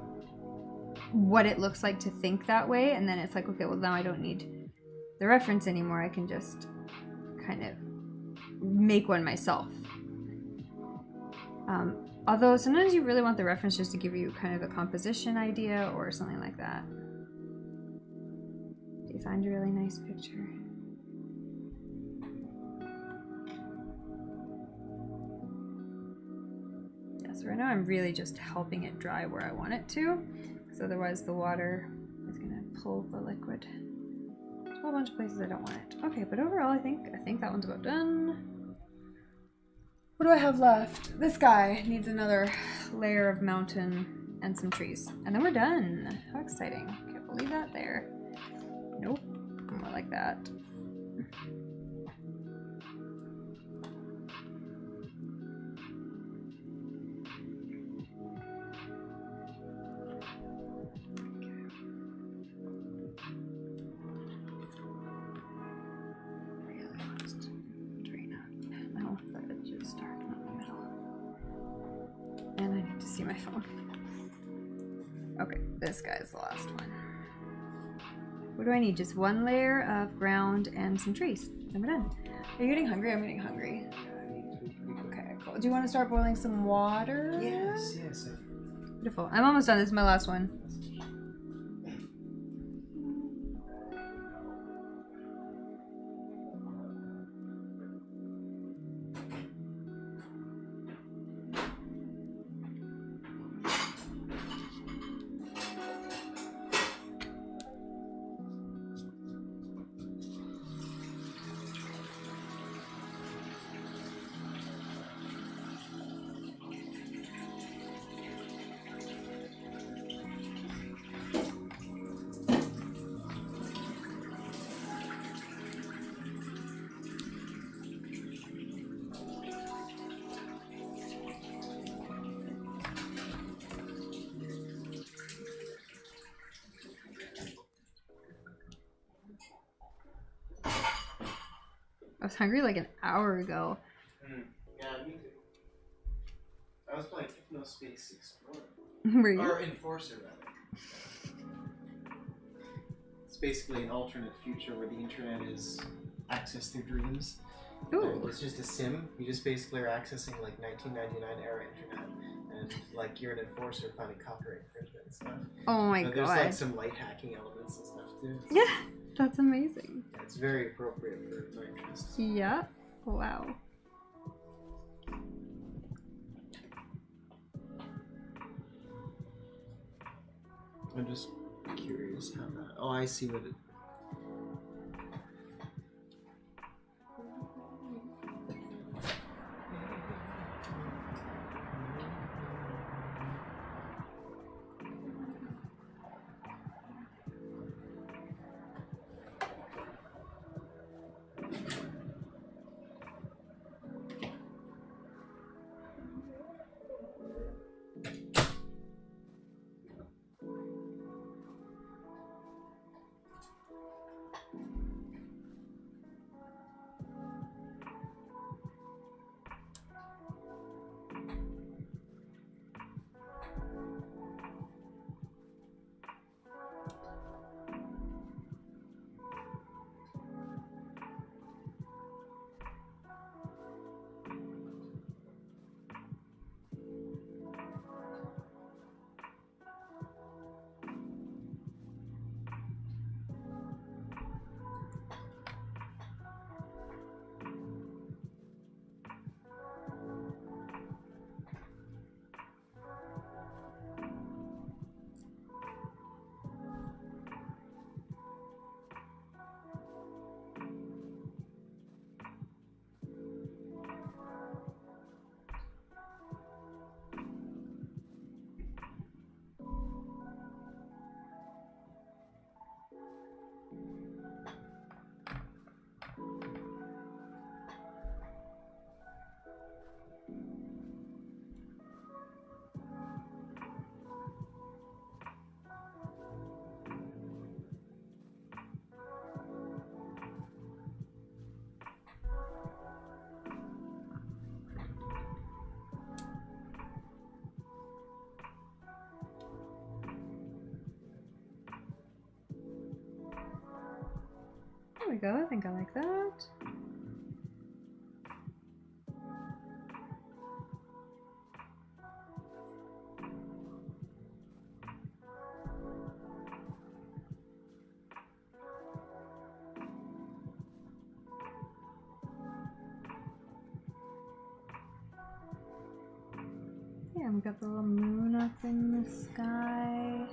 what it looks like to think that way. And then it's like, okay, well, now I don't need the reference anymore. I can just kind of make one myself. Although sometimes you really want the reference just to give you kind of a composition idea or something like that. Do you find a really nice picture? Yeah, so right now I'm really just helping it dry where I want it to, because otherwise the water is gonna pull the liquid. A whole bunch of places I don't want it. Okay, but overall I think that one's about done. What do I have left? This guy needs another layer of mountain and some trees. And then we're done. How exciting. Can't believe that there. Nope. More like that. to see my phone. Okay, this guy's the last one. What do I need? Just one layer of ground and some trees. And we're done. Are you getting hungry? I'm getting hungry. Okay, cool. Do you want to start boiling some water? Yes. Beautiful. I'm almost done. This is my last one. I was hungry like an hour ago. Yeah, me too. I was playing No Space Explorer. Were you? Or Enforcer, rather. It's basically an alternate future where the internet is accessed through dreams. Ooh. It's just a sim. You just basically are accessing like 1999 era internet, and like you're an enforcer finding copyright infringement and stuff. Oh my But god. there's like some light hacking elements and stuff too. Yeah, that's amazing. Yeah, it's very appropriate for my interests. Yeah. Wow. I'm just curious how that. Oh, I see what it. There we go. I think I like that. Yeah, we got the little moon up in the sky.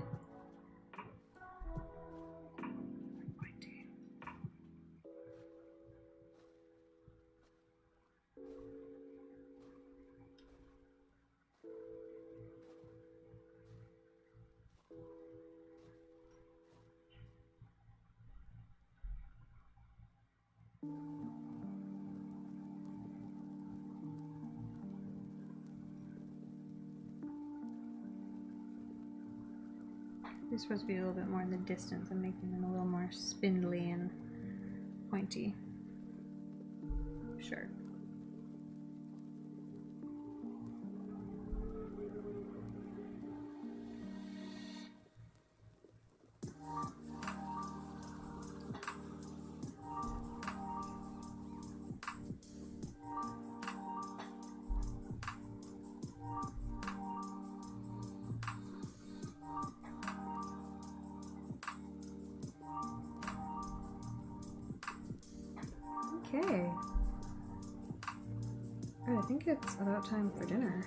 They're supposed to be a little bit more in the distance. I'm making them a little more spindly and pointy. Sure. Okay. I think it's about time for dinner,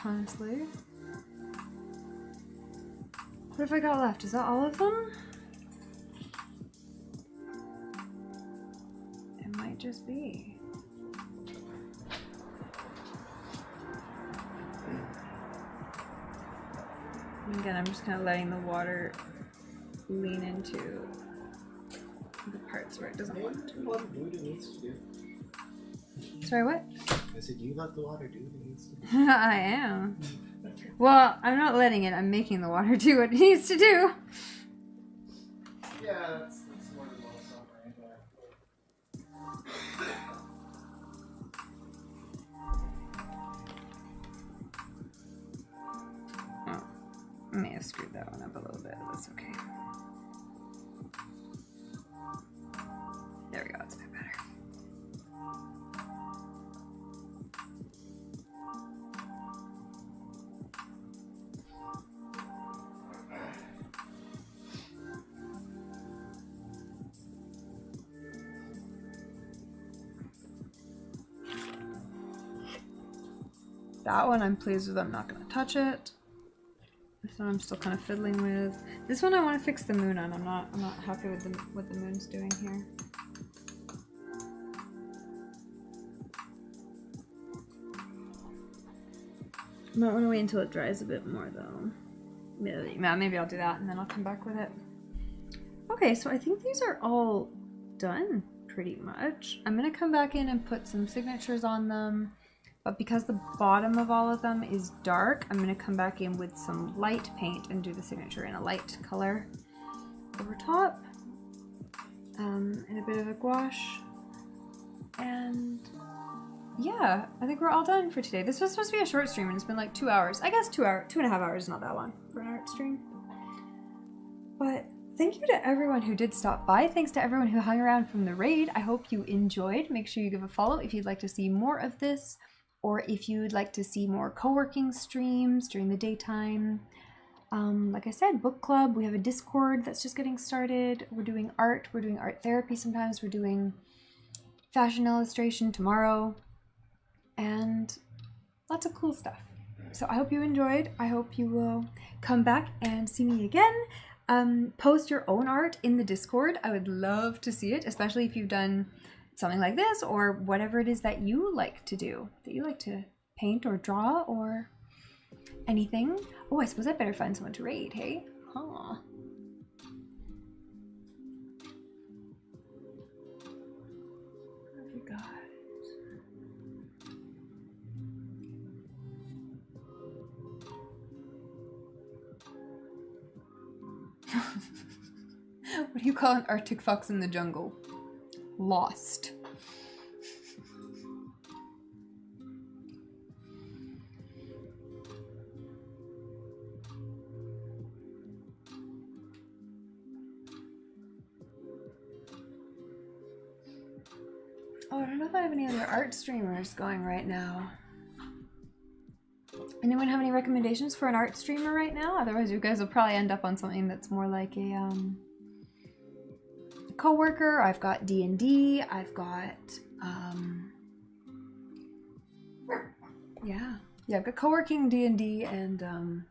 honestly. What have I got left? Is that all of them? It might just be. And again, I'm just kind of letting the water lean into the parts where it doesn't want to. Let it do what it needs to do. Sorry, what? I said, you let the water do what it needs to do. I am. Well, I'm not letting it. I'm making the water do what it needs to do. Yeah, that's more than well summary, Oh, I may have screwed that one up a little bit. That's okay. There we go. It's a bit better. That one I'm pleased with. I'm not going to touch it. This one I'm still kind of fiddling with. This one I want to fix the moon on. I'm not happy with what the moon's doing here. I might want to wait until it dries a bit more though. Maybe I'll do that and then I'll come back with it. Okay, so I think these are all done pretty much. I'm going to come back in and put some signatures on them. But because the bottom of all of them is dark, I'm going to come back in with some light paint and do the signature in a light color over top. And a bit of a gouache. And yeah, I think we're all done for today. This was supposed to be a short stream and it's been like 2 hours. I guess 2.5 hours is not that long for an art stream. But thank you to everyone who did stop by. Thanks to everyone who hung around from the raid. I hope you enjoyed. Make sure you give a follow if you'd like to see more of this. Or if you'd like to see more co-working streams during the daytime. Like I said, book club, we have a Discord that's just getting started. We're doing art therapy sometimes. We're doing fashion illustration tomorrow. And lots of cool stuff. So I hope you enjoyed. I hope you will come back and see me again. Post your own art in the Discord. I would love to see it, especially if you've done something like this or whatever it is that you like to do, that you like to paint or draw or anything. Oh, I suppose I better find someone to raid, hey? Huh. What have we got? What do you call an Arctic fox in the jungle? Lost. Oh, I don't know if I have any other art streamers going right now. Anyone have any recommendations for an art streamer right now? Otherwise you guys will probably end up on something that's more like a co-worker. I've got D&D. I've got yeah, I've got co-working, D&D, and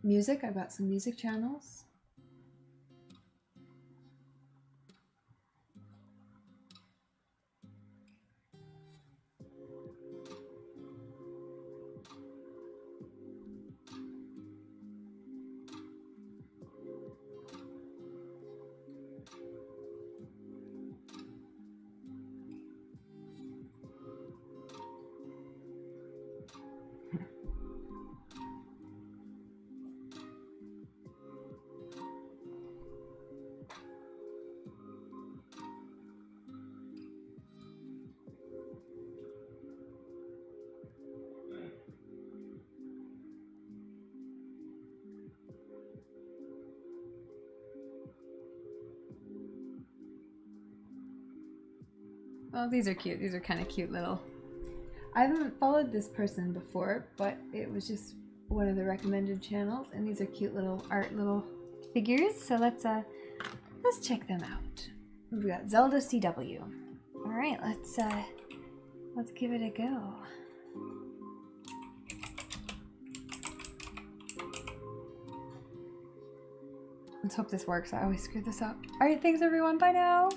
music. I've got some music channels. Oh, these are cute. These are kind of cute little... I haven't followed this person before, but it was just one of the recommended channels, and these are cute little art little figures. So let's check them out. We've got Zelda CW. right, let's give it a go. Let's hope this works. I always screw this up. All right, thanks everyone. Bye now.